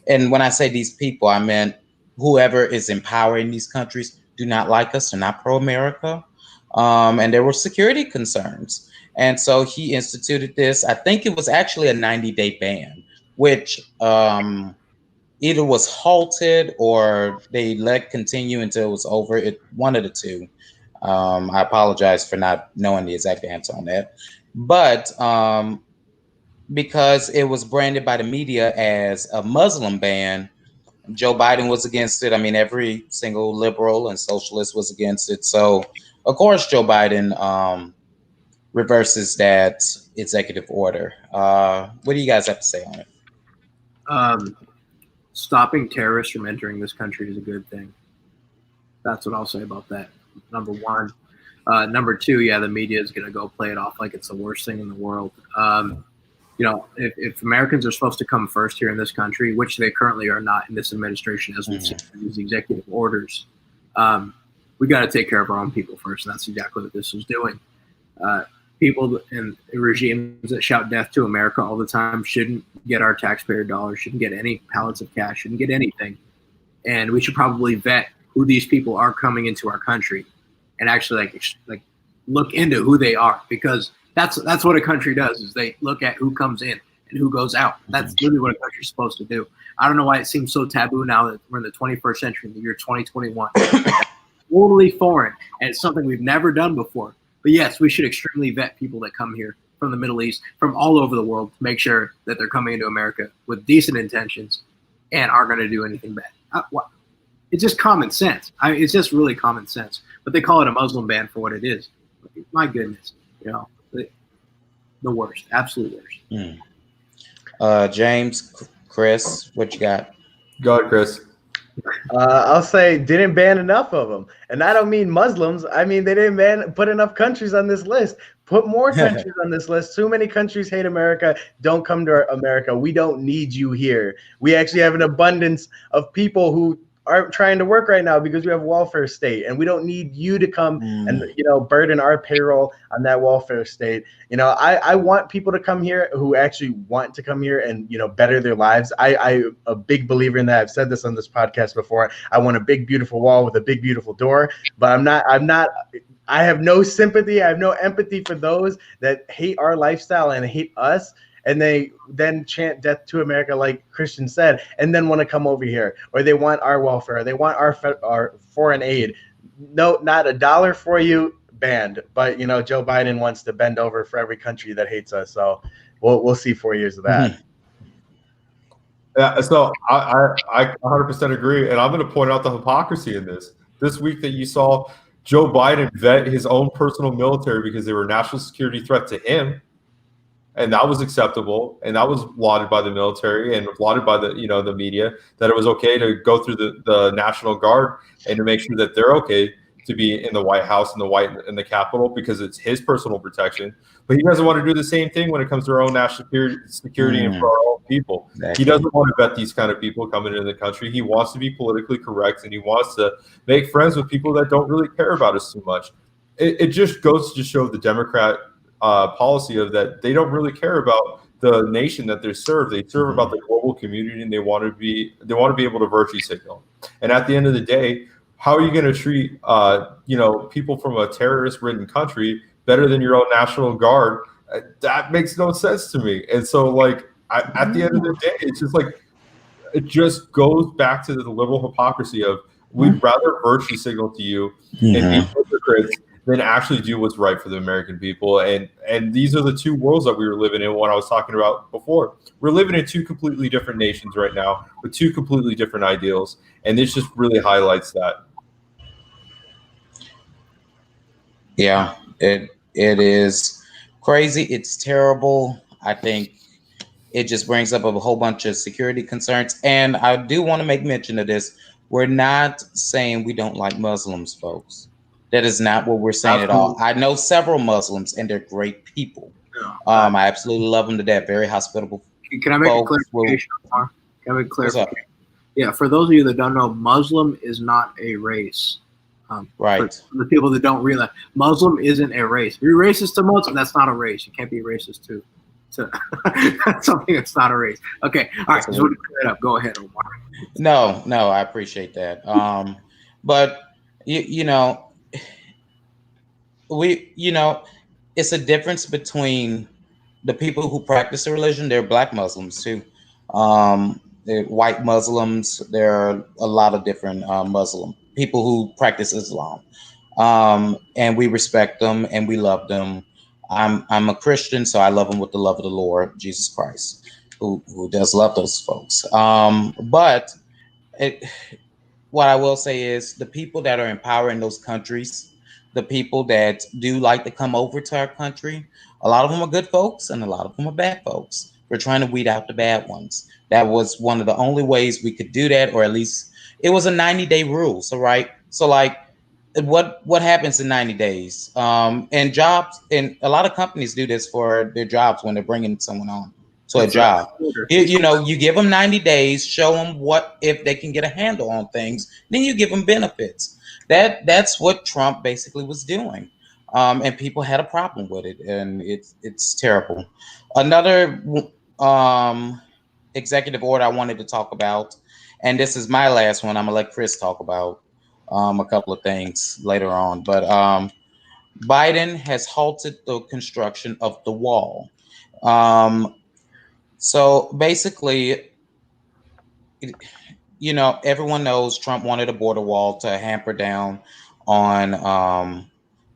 and when I say these people, I meant whoever is in power in these countries do not like us. They're not pro-America. And there were security concerns. And so he instituted this. I think it was actually a 90-day ban, which either was halted or they let continue until it was over. One of the two. I apologize for not knowing the exact answer on that. But because it was branded by the media as a Muslim ban, Joe Biden was against it. I mean, every single liberal and socialist was against it. So, of course, Joe Biden reverses that executive order. What do you guys have to say on it? Stopping terrorists from entering this country is a good thing. That's what I'll say about that. Number one. Number two, yeah, the media is going to go play it off like it's the worst thing in the world. If Americans are supposed to come first here in this country, which they currently are not in this administration, as we've seen these executive orders, we got to take care of our own people first. And that's exactly what this is doing. People and regimes that shout death to America all the time shouldn't get our taxpayer dollars, shouldn't get any pallets of cash, shouldn't get anything. And we should probably vet who these people are coming into our country and actually like look into who they are, because that's what a country does, is they look at who comes in and who goes out. That's really what a country's supposed to do. I don't know why it seems so taboo now that we're in the 21st century, in the year 2021. Totally foreign, and it's something we've never done before. But yes, we should extremely vet people that come here from the Middle East, from all over the world, to make sure that they're coming into America with decent intentions and aren't going to do anything bad. It's just common sense. It's just really common sense. But they call it a Muslim ban for what it is. My goodness, the worst, absolute worst. James, Chris, what you got? Go ahead, Chris. I'll say didn't ban enough of them. And I don't mean Muslims. I mean, they didn't put enough countries on this list. Put more countries on this list. Too many countries hate America. Don't come to America. We don't need you here. We actually have an abundance of people who aren't trying to work right now because we have a welfare state, and we don't need you to come and burden our payroll on that welfare state. I want people to come here who actually want to come here and better their lives. I'm a big believer in that. I've said this on this podcast before. I want a big beautiful wall with a big beautiful door, but I have no sympathy. I have no empathy for those that hate our lifestyle and hate us. And they then chant death to America, like Christian said, and then want to come over here, or they want our welfare, they want our foreign aid. No, not a dollar for you, banned. But Joe Biden wants to bend over for every country that hates us. So we'll see 4 years of that. Yeah, so I 100% agree, and I'm going to point out the hypocrisy in this. This week that you saw Joe Biden vet his own personal military because they were a national security threat to him. And that was acceptable, and that was lauded by the military and lauded by the the media, that it was okay to go through the National Guard and to make sure that they're okay to be in the White House and in the Capitol because it's his personal protection. But he doesn't want to do the same thing when it comes to our own national security and for our own people. Exactly. He doesn't want to vet these kind of people coming into the country. He wants to be politically correct, and he wants to make friends with people that don't really care about us too much. It just goes to show the Democrat policy of that they don't really care about the nation that they serve. They serve about the global community, and they want to be able to virtue signal. And at the end of the day, how are you going to treat people from a terrorist-ridden country better than your own National Guard? That makes no sense to me. And so, at the end of the day, it's just it just goes back to the liberal hypocrisy of we'd rather virtue signal to you and be hypocrites than actually do what's right for the American people. And these are the two worlds that we were living in, what I was talking about before. We're living in two completely different nations right now with two completely different ideals. And this just really highlights that. Yeah, it is crazy. It's terrible. I think it just brings up a whole bunch of security concerns. And I do want to make mention of this. We're not saying we don't like Muslims, folks. That is not what we're saying at all. I know several Muslims, and they're great people. I absolutely love them to death. Very hospitable. Can I make a clarification? Can I make a clarification? Yeah, for those of you that don't know, Muslim is not a race. Right. For the people that don't realize, Muslim isn't a race. If you're racist to Muslim, that's not a race. You can't be racist to something that's not a race. Okay. All right. Just want to clear it up. Go ahead, Omar. No, I appreciate that. But you know, it's a difference between the people who practice the religion. They're Black Muslims too. They're white Muslims. There are a lot of different Muslim people who practice Islam, and we respect them and we love them. I'm a Christian, so I love them with the love of the Lord Jesus Christ, who does love those folks. But what I will say is the people that are in power in those countries, the people that do like to come over to our country, a lot of them are good folks and a lot of them are bad folks. We're trying to weed out the bad ones. That was one of the only ways we could do that, or at least it was a 90-day rule. So like what happens in 90 days? And jobs, and a lot of companies do this for their jobs when they're bringing someone on to a job. You give them 90 days, show them what if they can get a handle on things, then you give them benefits. That's what Trump basically was doing, and people had a problem with it, and it's terrible. Another executive order I wanted to talk about, and this is my last one. I'm gonna let Chris talk about a couple of things later on, but Biden has halted the construction of the wall. So basically, everyone knows Trump wanted a border wall to hamper down on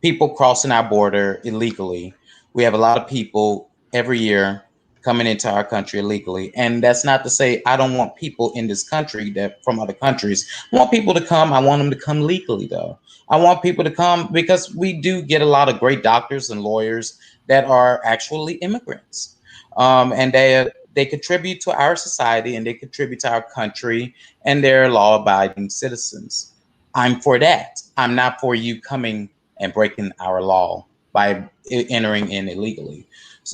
people crossing our border illegally. We have a lot of people every year coming into our country illegally. And that's not to say I don't want people in this country that from other countries. I want people to come. I want them to come legally, though. I want people to come because we do get a lot of great doctors and lawyers that are actually immigrants. And they contribute to our society and they contribute to our country, and they're law-abiding citizens. I'm for that. I'm not for you coming and breaking our law by entering in illegally.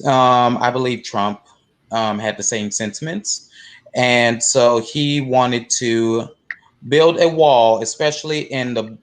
I believe Trump had the same sentiments, and so he wanted to build a wall, especially in the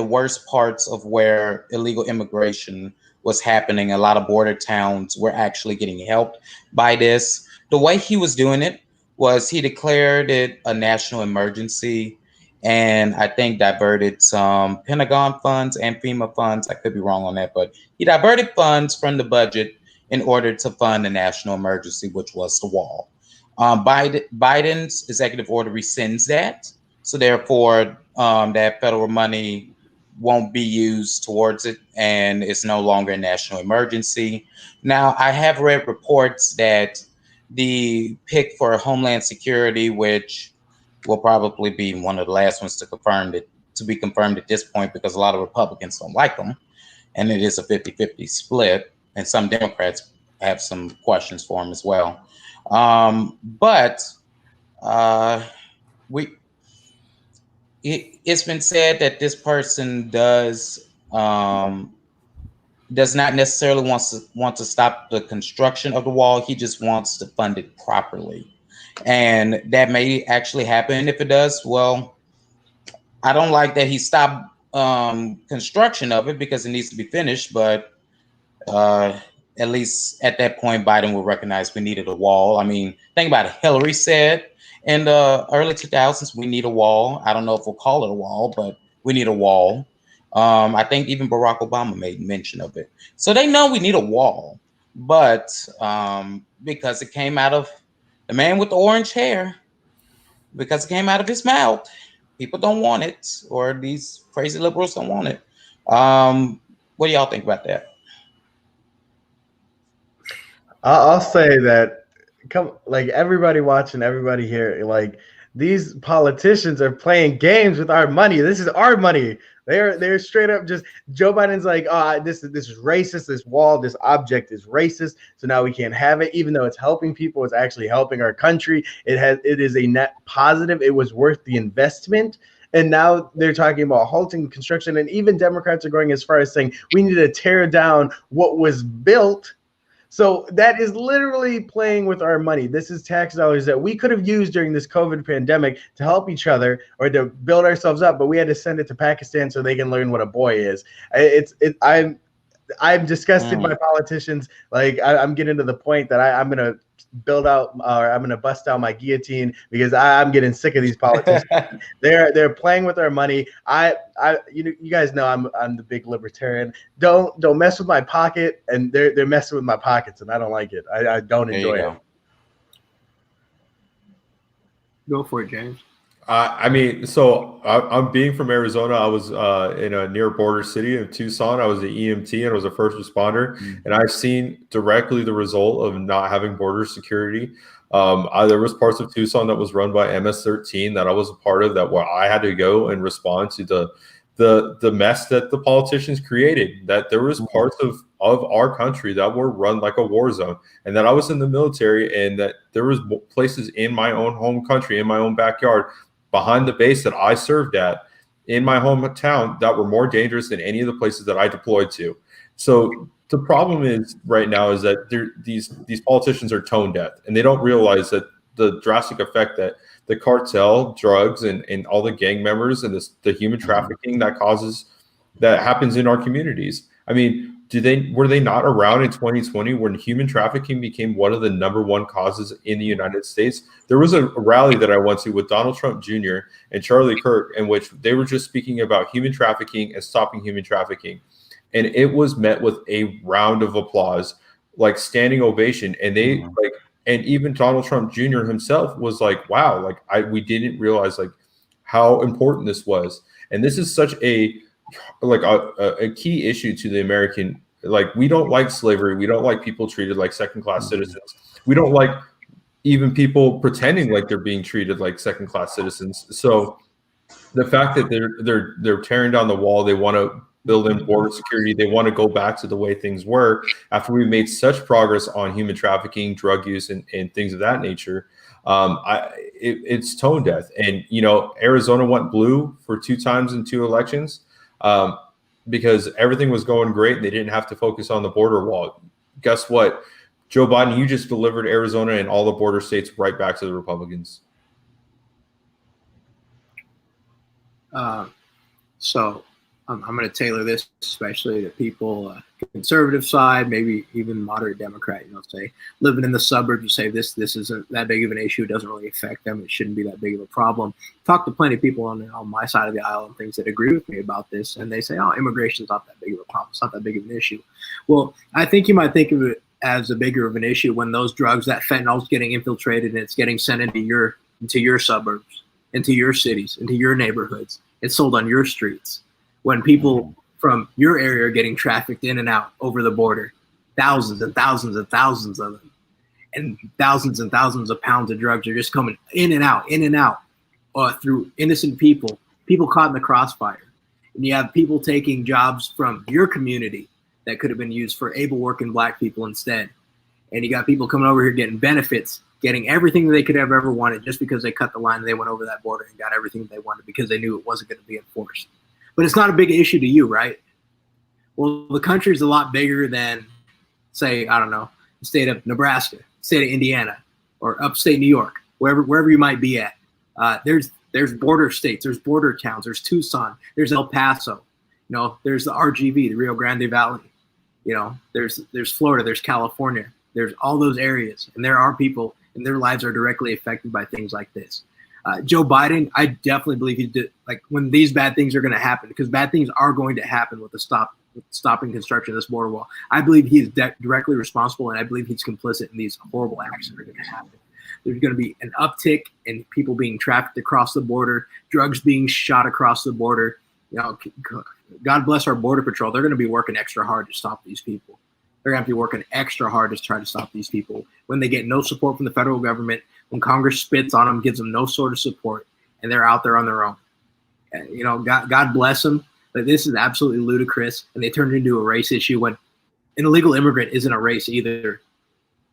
worst parts of where illegal immigration was happening. A lot of border towns were actually getting helped by this. The way he was doing it was he declared it a national emergency, and I think diverted some Pentagon funds and FEMA funds. I could be wrong on that, but he diverted funds from the budget in order to fund the national emergency, which was the wall. Biden's executive order rescinds that. So therefore, that federal money won't be used towards it, and it's no longer a national emergency. Now, I have read reports that the pick for Homeland Security, which will probably be one of the last ones to be confirmed at this point, because a lot of Republicans don't like them, and it is a 50-50 split, and some Democrats have some questions for him as well. It's been said that this person does not necessarily want to stop the construction of the wall. He just wants to fund it properly, and that may actually happen. If it does, well, I don't like that he stopped construction of it because it needs to be finished. But at least at that point, Biden will recognize we needed a wall. I mean, think about it. Hillary said in the early 2000s, we need a wall. I don't know if we'll call it a wall, but we need a wall. I think even Barack Obama made mention of it. So they know we need a wall, but because it came out of the man with the orange hair, because it came out of his mouth, people don't want it, or these crazy liberals don't want it. What do y'all think about that? I'll say that, like everybody watching, everybody here, like these politicians are playing games with our money. This is our money. They're straight up just, Joe Biden's like, oh, this is racist. This wall, this object is racist. So now we can't have it, even though it's helping people. It's actually helping our country. It is a net positive. It was worth the investment. And now they're talking about halting construction. And even Democrats are going as far as saying we need to tear down what was built. So that is literally playing with our money. This is tax dollars that we could have used during this COVID pandemic to help each other or to build ourselves up, but we had to send it to Pakistan so they can learn what a boy is. I'm disgusted by politicians. Like I'm getting to the point that I'm gonna build out or I'm gonna bust out my guillotine because I'm getting sick of these politicians. They're playing with our money. You guys know I'm the big libertarian. Don't mess with my pocket, and they're messing with my pockets, and I don't like it. I don't enjoy it. Go for it, James. I mean, so I'm being from Arizona. I was in a near border city of Tucson. I was the EMT and I was a first responder, and I've seen directly the result of not having border security. There was parts of Tucson that was run by MS-13 that I was a part of, that where I had to go and respond to the mess that the politicians created. That there was parts of our country that were run like a war zone, and that I was in the military, and that there was places in my own home country, in my own backyard, behind the base that I served at in my hometown, that were more dangerous than any of the places that I deployed to. So the problem is right now is that these politicians are tone deaf, and they don't realize that the drastic effect that the cartel, drugs, and all the gang members and the human trafficking that happens in our communities. I mean, were they not around in 2020 when human trafficking became one of the #1 causes in the United States? There was a rally that I went to with Donald Trump Jr. and Charlie Kirk, in which they were just speaking about human trafficking and stopping human trafficking. And it was met with a round of applause, like standing ovation. And they and even Donald Trump Jr. himself was like, wow, we didn't realize how important this was. And this is such a key issue to the American. We don't like slavery. We don't like people treated like second-class citizens. We don't like even people pretending like they're being treated like second-class citizens. So the fact that they're tearing down the wall, they want to build in border security, they want to go back to the way things were after we made such progress on human trafficking, drug use, and things of that nature. It's tone deaf. And Arizona went blue for 2 times in 2 elections. Because everything was going great and they didn't have to focus on the border wall. Guess what? Joe Biden, you just delivered Arizona and all the border states right back to the Republicans. So I'm going to tailor this especially to people, conservative side, maybe even moderate Democrat, say living in the suburbs, you say this isn't that big of an issue. It doesn't really affect them. It shouldn't be that big of a problem. Talk to plenty of people on my side of the aisle and things that agree with me about this. And they say, oh, immigration is not that big of a problem. It's not that big of an issue. Well, I think you might think of it as a bigger of an issue when those drugs, that fentanyl is getting infiltrated and it's getting sent into your suburbs, into your cities, into your neighborhoods. It's sold on your streets. When people from your area are getting trafficked in and out over the border, thousands and thousands and thousands of them, and thousands of pounds of drugs are just coming in and out, through innocent people caught in the crossfire. And you have people taking jobs from your community that could have been used for able working Black people instead. And you got people coming over here getting benefits, getting everything that they could have ever wanted just because they cut the line and they went over that border and got everything they wanted because they knew it wasn't going to be enforced. But it's not a big issue to you, right? Well, the country is a lot bigger than, say, I don't know, the state of Nebraska, state of Indiana, or upstate New York, wherever you might be at. There's border states, there's border towns, there's Tucson, there's El Paso, there's the RGV, the Rio Grande Valley, there's Florida, there's California, there's all those areas, and there are people, and their lives are directly affected by things like this. Joe Biden, I definitely believe he did, when these bad things are going to happen, because bad things are going to happen with stopping construction of this border wall. I believe he is directly responsible, and I believe he's complicit in these horrible acts that are going to happen. There's going to be an uptick in people being trafficked across the border, drugs being shot across the border. God bless our border patrol. They're going to be working extra hard to stop these people. They're going to have to be working extra hard to try to stop these people when they get no support from the federal government, when Congress spits on them, gives them no sort of support, and they're out there on their own. God bless them, but this is absolutely ludicrous, and they turned it into a race issue when an illegal immigrant isn't a race either.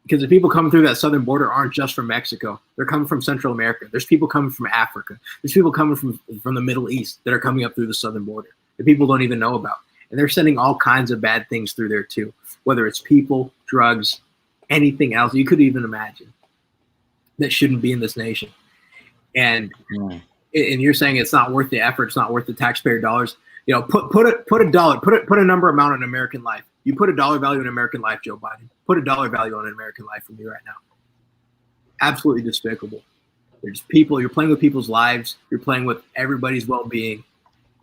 Because the people coming through that southern border aren't just from Mexico. They're coming from Central America. There's people coming from Africa. There's people coming from the Middle East that are coming up through the southern border that people don't even know about. And they're sending all kinds of bad things through there too, whether it's people, drugs, anything else you could even imagine that shouldn't be in this nation. And and you're saying it's not worth the effort, it's not worth the taxpayer dollars. You know, put a number amount on American life. You put a dollar value on American life, Joe Biden. Put a dollar value on an American life for me right now. Absolutely despicable. There's people, you're playing with people's lives, you're playing with everybody's well-being.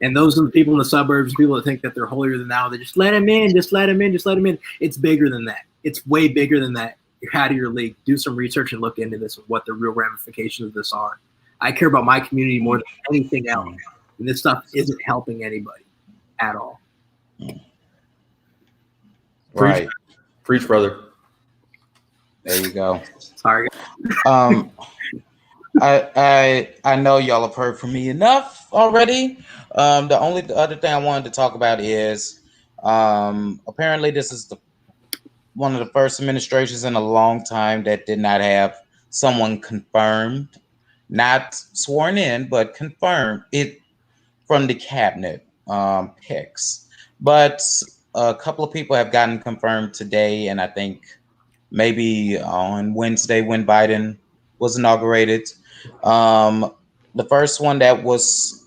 And those are the people in the suburbs, people that think that they're holier than thou. They just let him in, just let him in, just let him in. It's bigger than that. It's way bigger than that. You're out of your league. Do some research and look into this and what the real ramifications of this are. I care about my community more than anything else. And this stuff isn't helping anybody at all. Right. Preach, brother. There you go. Sorry. I know y'all have heard from me enough already. The only other thing I wanted to talk about is apparently this is one of the first administrations in a long time that did not have someone confirmed, not sworn in, but confirmed it from the cabinet picks. But a couple of people have gotten confirmed today, and I think maybe on Wednesday when Biden was inaugurated. The first one that was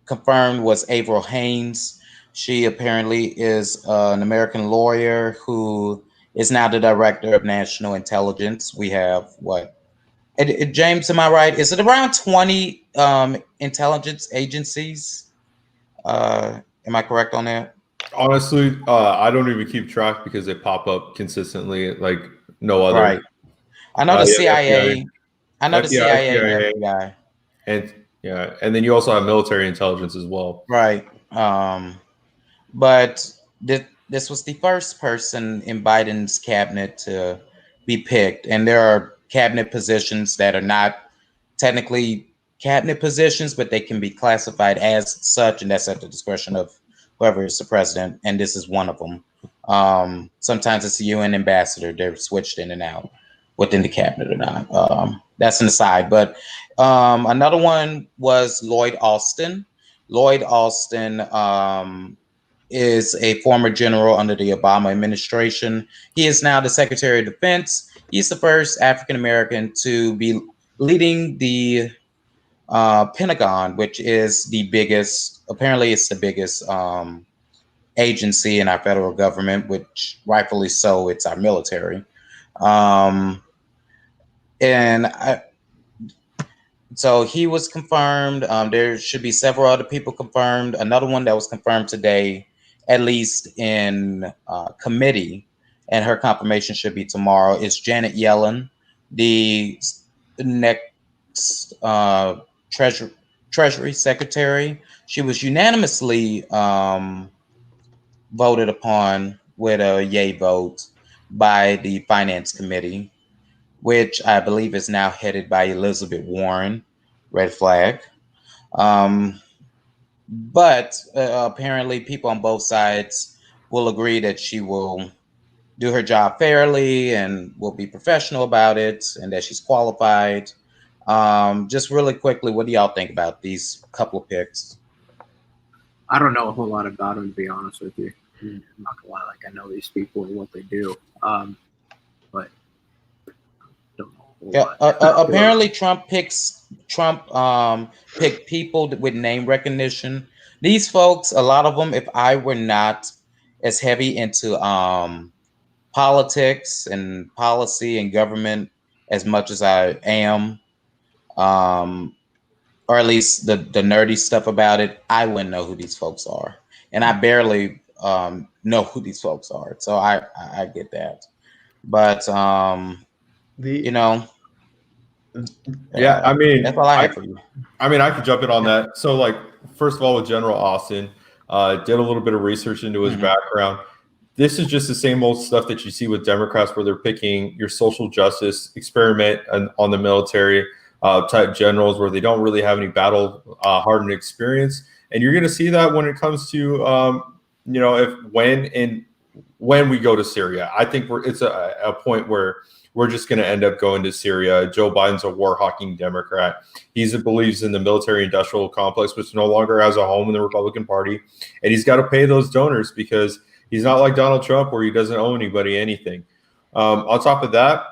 confirmed was Avril Haines. She apparently is an American lawyer who is now the director of national intelligence. We have James, am I right? Is it around 20 intelligence agencies? Am I correct on that? Honestly, I don't even keep track because they pop up consistently like no other. Right. I know the CIA. FBI, I know the CIA FBI, and FBI. And yeah, and then you also have military intelligence as well. Right. But this was the first person in Biden's cabinet to be picked. And there are cabinet positions that are not technically cabinet positions, but they can be classified as such. And that's at the discretion of whoever is the president. And this is one of them. Sometimes it's a UN ambassador. They're switched in and out within the cabinet or not. That's an aside. But another one was Lloyd Austin. Lloyd Austin is a former general under the Obama administration. He is now the Secretary of Defense. He's the first African-American to be leading the Pentagon, which is the biggest, apparently it's the biggest agency in our federal government, which rightfully so, it's our military. So he was confirmed. There should be several other people confirmed. Another one that was confirmed today, at least in committee, and her confirmation should be tomorrow, is Janet Yellen, the next Treasury Secretary. She was unanimously voted upon with a yay vote by the Finance Committee, which I believe is now headed by Elizabeth Warren. Red flag. But apparently people on both sides will agree that she will do her job fairly and will be professional about it and that she's qualified. Just really quickly, what do y'all think about these couple of picks? I don't know a whole lot about them, to be honest with you. I'm not gonna lie, like I know these people and what they do. But don't know. Apparently Trump picked people with name recognition. These folks, a lot of them, if I were not as heavy into politics and policy and government as much as I am, or at least the nerdy stuff about it, I wouldn't know who these folks are. And I barely know who these folks are. So I get that. But you know, yeah, I mean, that's all I have for you. I mean, I could jump in on that. So, like, first of all, with General Austin, did a little bit of research into his background. This is just the same old stuff that you see with Democrats, where they're picking your social justice experiment on the military type generals, where they don't really have any battle hardened experience. And you're going to see that when it comes to, you know, when and when we go to Syria. I think it's a point where we're just going to end up going to Syria. Joe Biden's a war-hawking Democrat. He believes in the military-industrial complex, which no longer has a home in the Republican Party. And he's got to pay those donors because he's not like Donald Trump where he doesn't owe anybody anything. On top of that,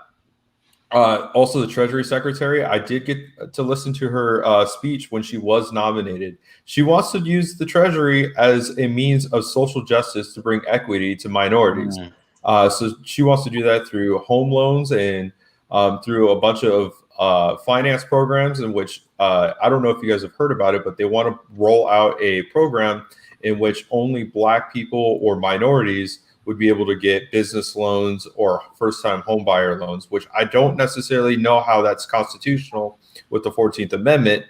also the Treasury Secretary, I did get to listen to her speech when she was nominated. She wants to use the Treasury as a means of social justice to bring equity to minorities. So she wants to do that through home loans and through a bunch of finance programs in which I don't know if you guys have heard about it, but they want to roll out a program in which only Black people or minorities would be able to get business loans or first-time home buyer loans, which I don't necessarily know how that's constitutional with the 14th Amendment,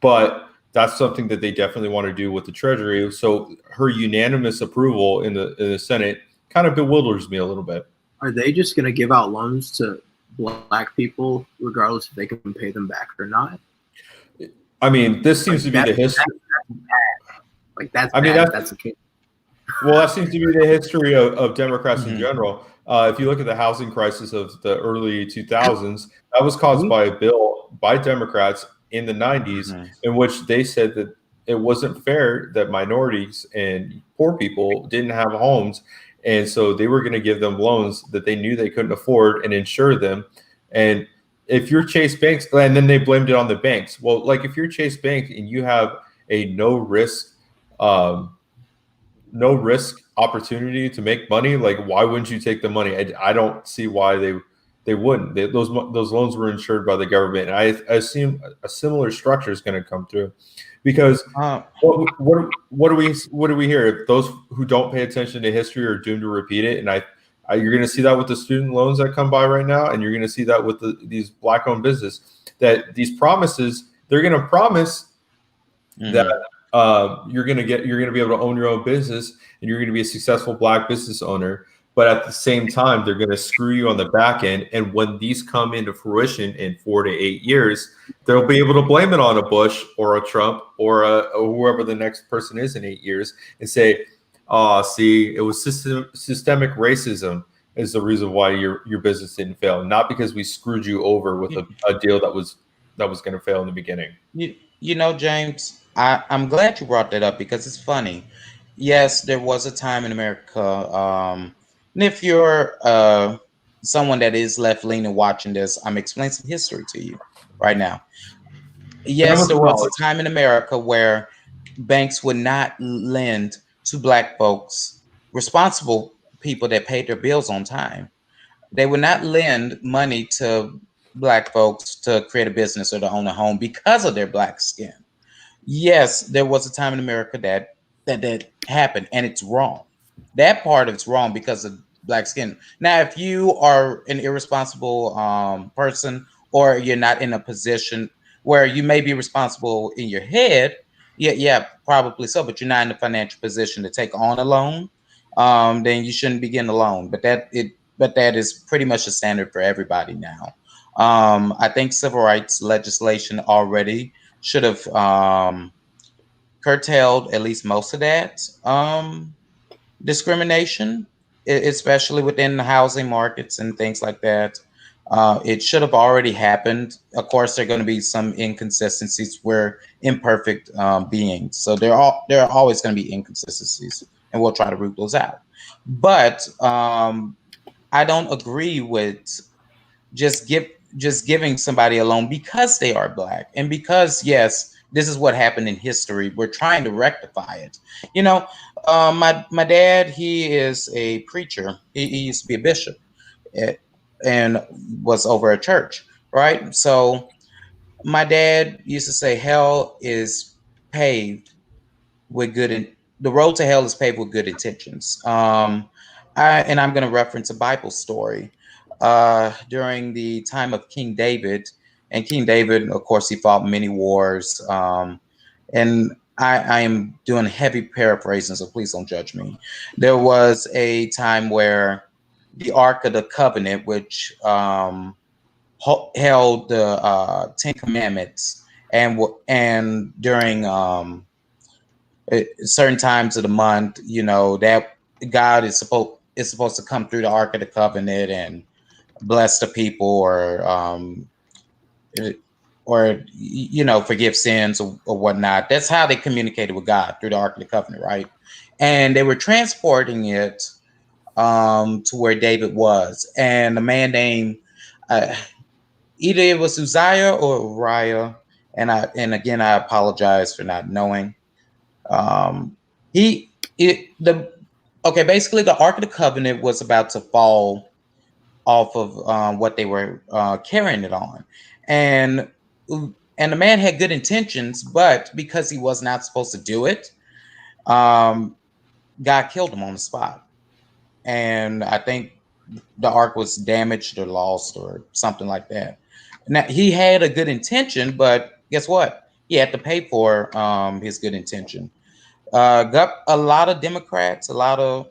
but that's something that they definitely want to do with the Treasury. So her unanimous approval in the Senate kind of bewilders me a little bit. Are they just going to give out loans to Black people regardless if they can pay them back or not? I mean, this seems to be the history. That's the case. Well, that seems to be the history of Democrats in general. If you look at the housing crisis of the early 2000s, that was caused by a bill by Democrats in the 90s in which they said that it wasn't fair that minorities and poor people didn't have homes. And so they were going to give them loans that they knew they couldn't afford and insure them. And if you're Chase Bank, and then they blamed it on the banks. Well, like if you're Chase Bank and you have a no risk opportunity to make money, like why wouldn't you take the money? I don't see why they wouldn't. Those loans were insured by the government, and I assume a similar structure is going to come through, because what do we hear? If those who don't pay attention to history are doomed to repeat it, and you're going to see that with the student loans that come by right now, and you're going to see that with these Black-owned business, that these promises, they're going to promise that you're going to be able to own your own business and you're going to be a successful Black business owner. But at the same time, they're going to screw you on the back end. And when these come into fruition in 4 to 8 years, they'll be able to blame it on a Bush or a Trump or whoever the next person is in 8 years and say, "Oh, see, it was systemic racism is the reason why your business didn't fail, not because we screwed you over with a deal that was going to fail in the beginning." You know, James, I'm glad you brought that up because it's funny. Yes, there was a time in America. And if you're someone that is left-leaning watching this, I'm explaining some history to you right now. Yes, there was a time in America where banks would not lend to Black folks, responsible people that paid their bills on time. They would not lend money to Black folks to create a business or to own a home because of their Black skin. Yes, there was a time in America that happened, and it's wrong. That part of it's wrong because of Black skin. Now, if you are an irresponsible person, or you're not in a position where you may be responsible in your head, yeah, probably so, but you're not in a financial position to take on a loan, then you shouldn't be getting a loan. But that is pretty much the standard for everybody now. I think civil rights legislation already should have curtailed at least most of that discrimination, especially within the housing markets and things like that. It should have already happened. Of course, there are going to be some inconsistencies. We're imperfect beings, so there are always going to be inconsistencies, and we'll try to root those out. But I don't agree with just giving somebody a loan because they are Black, and because, yes, this is what happened in history. We're trying to rectify it. You know, my dad, he is a preacher. He used to be a bishop and was over a church, right? So my dad used to say, hell is paved with the road to hell is paved with good intentions. And I'm going to reference a Bible story. During the time of King David, and King David, of course, he fought many wars. And I am doing heavy paraphrasing, so please don't judge me. There was a time where the Ark of the Covenant, which held the 10 Commandments, and during certain times of the month, you know, that God is is supposed to come through the Ark of the Covenant and bless the people, or forgive sins or whatnot. That's how they communicated with God, through the Ark of the Covenant, right? And they were transporting it to where David was, and a man named either it was Uzziah or Uriah, and again I apologize for not knowing. Basically the Ark of the Covenant was about to fall off of what they were carrying it on, and the man had good intentions, but because he was not supposed to do it, God killed him on the spot. And I think the ark was damaged or lost or something like that. Now, he had a good intention, but guess what? He had to pay for his good intention. Got a lot of Democrats,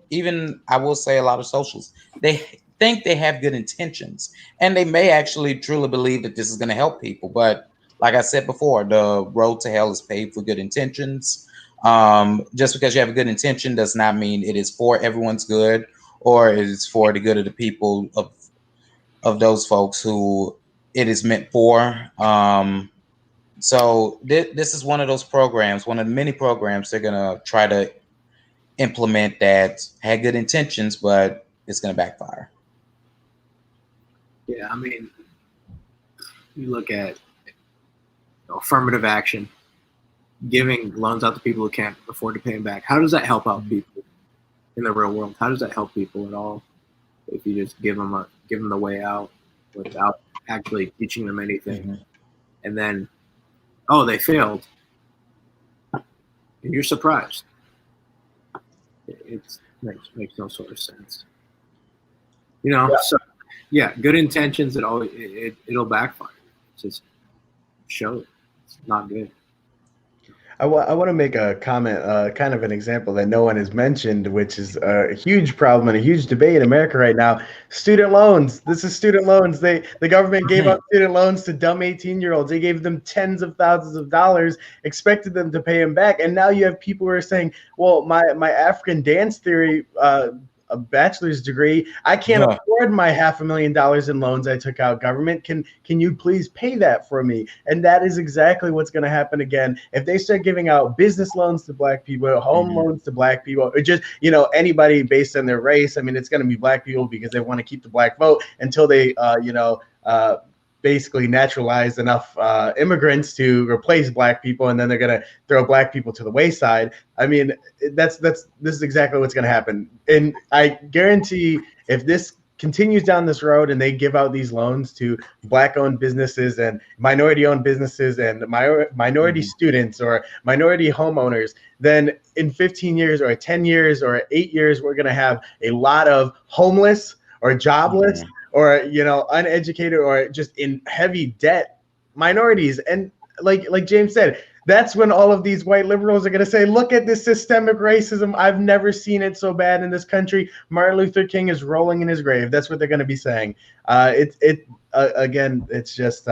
even I will say a lot of socialists, they think they have good intentions, and they may actually truly believe that this is going to help people. But like I said before, the road to hell is paved for good intentions. Just because you have a good intention does not mean it is for everyone's good, or it is for the good of the people of those folks who it is meant for. So this is one of those programs, one of the many programs they're gonna try to implement that had good intentions, but it's gonna backfire. Yeah, I mean, you look at affirmative action, giving loans out to people who can't afford to pay them back. How does that help out people in the real world? How does that help people at all? If you just give them the way out without actually teaching them anything, and then they failed, and you're surprised. It makes no sort of sense. So yeah, good intentions. It'll backfire. It's just show it's not good. I want to make a comment, kind of an example that no one has mentioned, which is a huge problem and a huge debate in America right now. Student loans. This is student loans. The government gave out student loans to dumb 18-year-olds. They gave them tens of thousands of dollars, expected them to pay them back. And now you have people who are saying, well, my African dance theory, a bachelor's degree, I can't afford my $500,000 in loans I took out. Government, can you please pay that for me? And that is exactly what's going to happen again if they start giving out business loans to black people, home loans to black people, or just anybody based on their race. I mean, it's going to be black people because they want to keep the black vote until they basically naturalize enough immigrants to replace black people, and then they're going to throw black people to the wayside. I mean, this is exactly what's going to happen. And I guarantee if this continues down this road and they give out these loans to black-owned businesses and minority-owned businesses and minority students or minority homeowners, then in 15 years or 10 years or 8 years, we're going to have a lot of homeless or jobless or uneducated or just in heavy debt minorities. And like James said, that's when all of these white liberals are going to say, look at this systemic racism. I've never seen it so bad in this country. Martin Luther King is rolling in his grave. That's what they're going to be saying. Again, it's just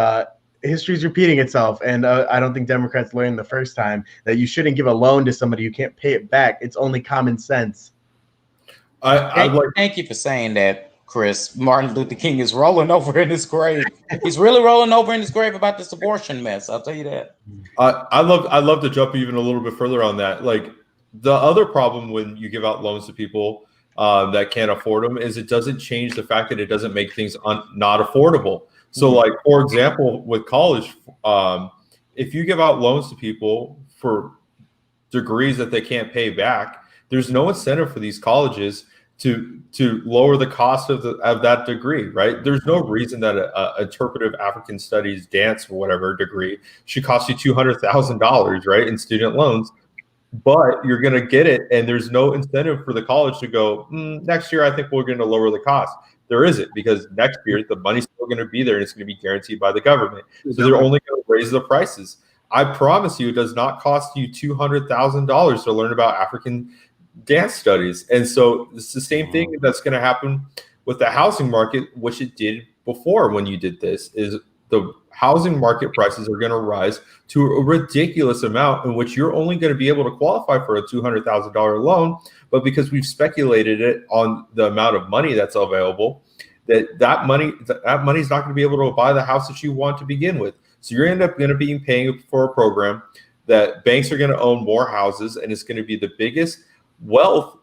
history's repeating itself. And I don't think Democrats learned the first time that you shouldn't give a loan to somebody you can't pay it back. It's only common sense. Thank you for saying that, Chris. Martin Luther King is rolling over in his grave. He's really rolling over in his grave about this abortion mess. I'll tell you that. I'd love to jump even a little bit further on that. Like, the other problem when you give out loans to people that can't afford them is it doesn't change the fact that it doesn't make things not affordable. So, like, for example, with college, if you give out loans to people for degrees that they can't pay back, there's no incentive for these colleges to lower the cost of that degree, right? There's no reason that a interpretive African studies dance or whatever degree should cost you $200,000, right, in student loans, but you're going to get it, and there's no incentive for the college to go, next year I think we're going to lower the cost. There isn't, because next year the money's still going to be there and it's going to be guaranteed by the government. So they're only going to raise the prices. I promise you, it does not cost you $200,000 to learn about African dance studies. And so it's the same thing that's going to happen with the housing market, which it did before when you did this, is the housing market prices are going to rise to a ridiculous amount, in which you're only going to be able to qualify for a $200,000 loan. But because we've speculated it on the amount of money that's available, that money is not going to be able to buy the house that you want to begin with. So you're end up going to be paying for a program that banks are going to own more houses, and it's going to be the biggest wealth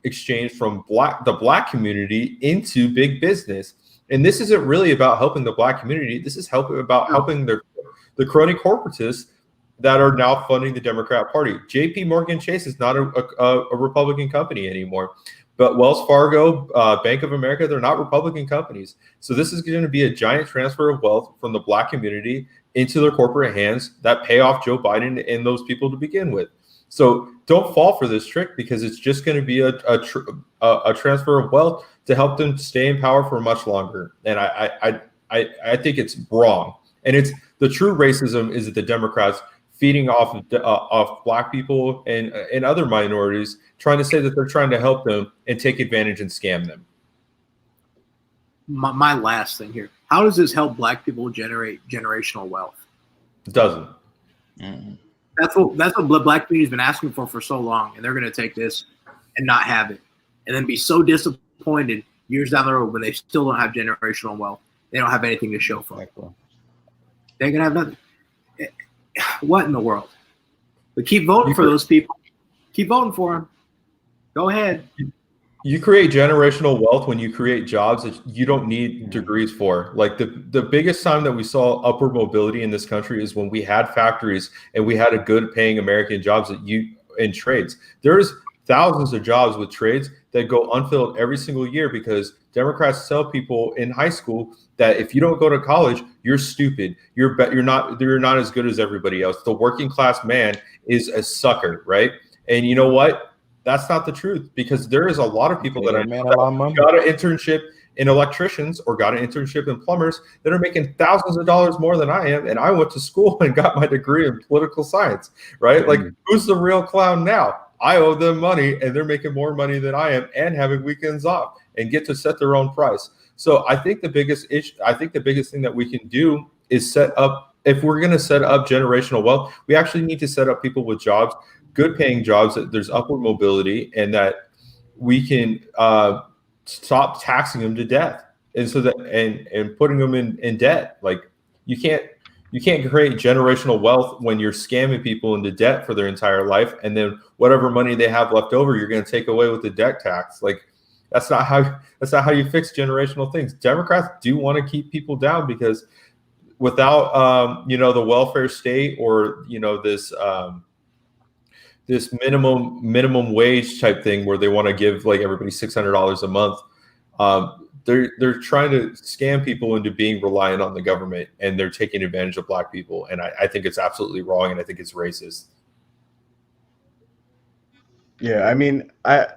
exchange from the black community into big business. And this isn't really about helping the black community. This is about helping the crony corporatists that are now funding the Democrat Party. JP Morgan Chase is not a Republican company anymore. But Wells Fargo, Bank of America, they're not Republican companies. So this is going to be a giant transfer of wealth from the black community into their corporate hands that pay off Joe Biden and those people to begin with. So don't fall for this trick, because it's just going to be a transfer of wealth to help them stay in power for much longer. And I think it's wrong. And it's the true racism is that the Democrats feeding off black people and other minorities, trying to say that they're trying to help them and take advantage and scam them. My last thing here: how does this help black people generate generational wealth? It doesn't. Mm-hmm. That's what the black community's been asking for so long, and they're going to take this and not have it, and then be so disappointed years down the road when they still don't have generational wealth. They don't have anything to show for it. They're going to have nothing. What in the world? But keep voting for those people. Keep voting for them. Go ahead. You create generational wealth when you create jobs that you don't need degrees for. Like the biggest time that we saw upward mobility in this country is when we had factories and we had a good paying American jobs in trades. There's thousands of jobs with trades that go unfilled every single year because Democrats tell people in high school that if you don't go to college, you're stupid. You're not as good as everybody else. The working class man is a sucker, right? And you know what? That's not the truth, because there is a lot of people that got an internship in electricians or got an internship in plumbers that are making thousands of dollars more than I am. And I went to school and got my degree in political science, right? Like, who's the real clown now? I owe them money and they're making more money than I am and having weekends off and get to set their own price. So I think the biggest thing that we can do is set up, if we're going to set up generational wealth, we actually need to set up people with jobs, good paying jobs, that there's upward mobility, and that we can stop taxing them to death. And so that, and putting them in debt. Like, you can't create generational wealth when you're scamming people into debt for their entire life, and then whatever money they have left over, you're going to take away with the debt tax. Like, that's not how you fix generational things. Democrats do want to keep people down, because without the welfare state, or this minimum wage type thing where they want to give like everybody $600 a month, they're trying to scam people into being reliant on the government, and they're taking advantage of black people. And I think it's absolutely wrong, and I think it's racist. Yeah, I mean, I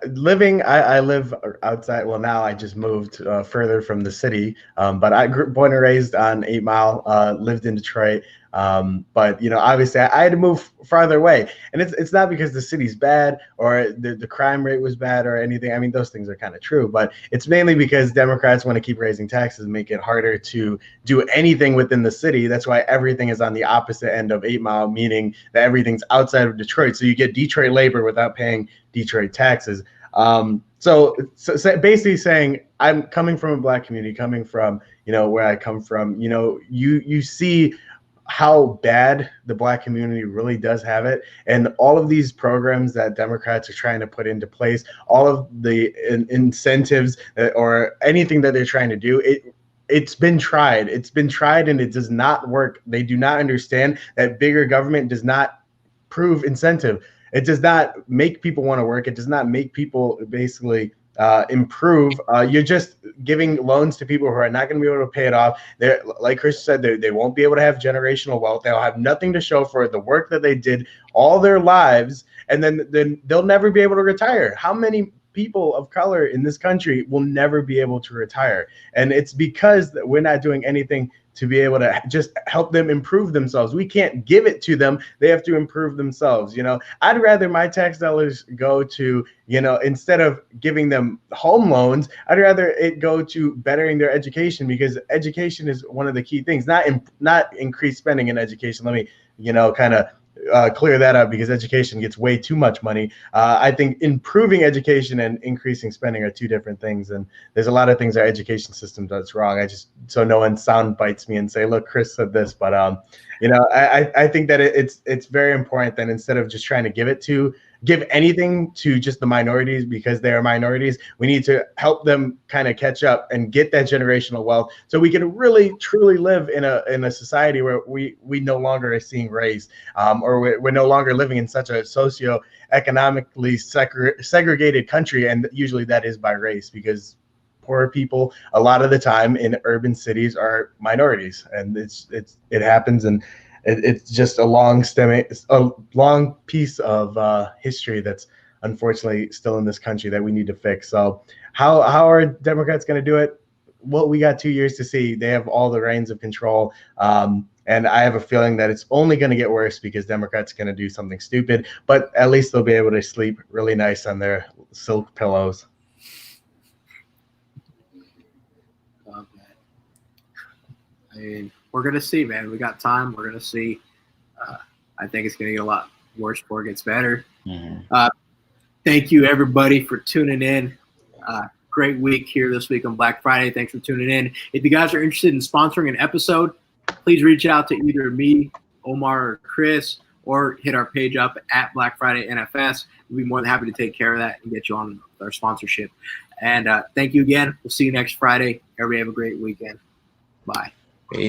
live outside. Well, now I just moved further from the city, but I grew born and raised on 8 Mile, lived in Detroit. But obviously I had to move farther away, and it's not because the city's bad or the crime rate was bad or anything. I mean, those things are kind of true, but it's mainly because Democrats want to keep raising taxes and make it harder to do anything within the city. That's why everything is on the opposite end of 8 Mile, meaning that everything's outside of Detroit. So you get Detroit labor without paying Detroit taxes. So basically saying, I'm coming from a black community, coming from, where I come from, you see how bad the black community really does have it. And all of these programs that Democrats are trying to put into place, all of the incentives or anything that they're trying to do, it's been tried. It's been tried and it does not work. They do not understand that bigger government does not prove incentive. It does not make people want to work. It does not make people basically improve. You're just giving loans to people who are not going to be able to pay it off. They're, like Chris said, they won't be able to have generational wealth. They'll have nothing to show for it, the work that they did all their lives, and then they'll never be able to retire. How many people of color in this country will never be able to retire. And it's because we're not doing anything to be able to just help them improve themselves. We can't give it to them. They have to improve themselves. I'd rather my tax dollars go to, instead of giving them home loans, I'd rather it go to bettering their education, because education is one of the key things, not increased spending in education. Let me, kind of clear that up, because education gets way too much money. I think improving education and increasing spending are two different things, and there's a lot of things our education system does wrong. So no one sound bites me and say, look, Chris said this, but I think that it's very important that instead of just trying to give anything to just the minorities because they are minorities, we need to help them kind of catch up and get that generational wealth, so we can really truly live in a society where we no longer are seeing race, or we're no longer living in such a socio-economically segregated country. And usually that is by race, because poor people a lot of the time in urban cities are minorities, and it happens. And it's just a long piece of history that's unfortunately still in this country that we need to fix. So how are Democrats going to do it? Well, we got 2 years to see. They have all the reins of control. And I have a feeling that it's only going to get worse, because Democrats are going to do something stupid, but at least they'll be able to sleep really nice on their silk pillows. I mean, we're going to see, man. We got time. We're going to see. I think it's going to get a lot worse before it gets better. Mm-hmm. Thank you, everybody, for tuning in. Great week here this week on Black Friday. Thanks for tuning in. If you guys are interested in sponsoring an episode, please reach out to either me, Omar, or Chris, or hit our page up at Black Friday NFS. We'll be more than happy to take care of that and get you on our sponsorship. And thank you again. We'll see you next Friday. Everybody have a great weekend. Bye. Peace.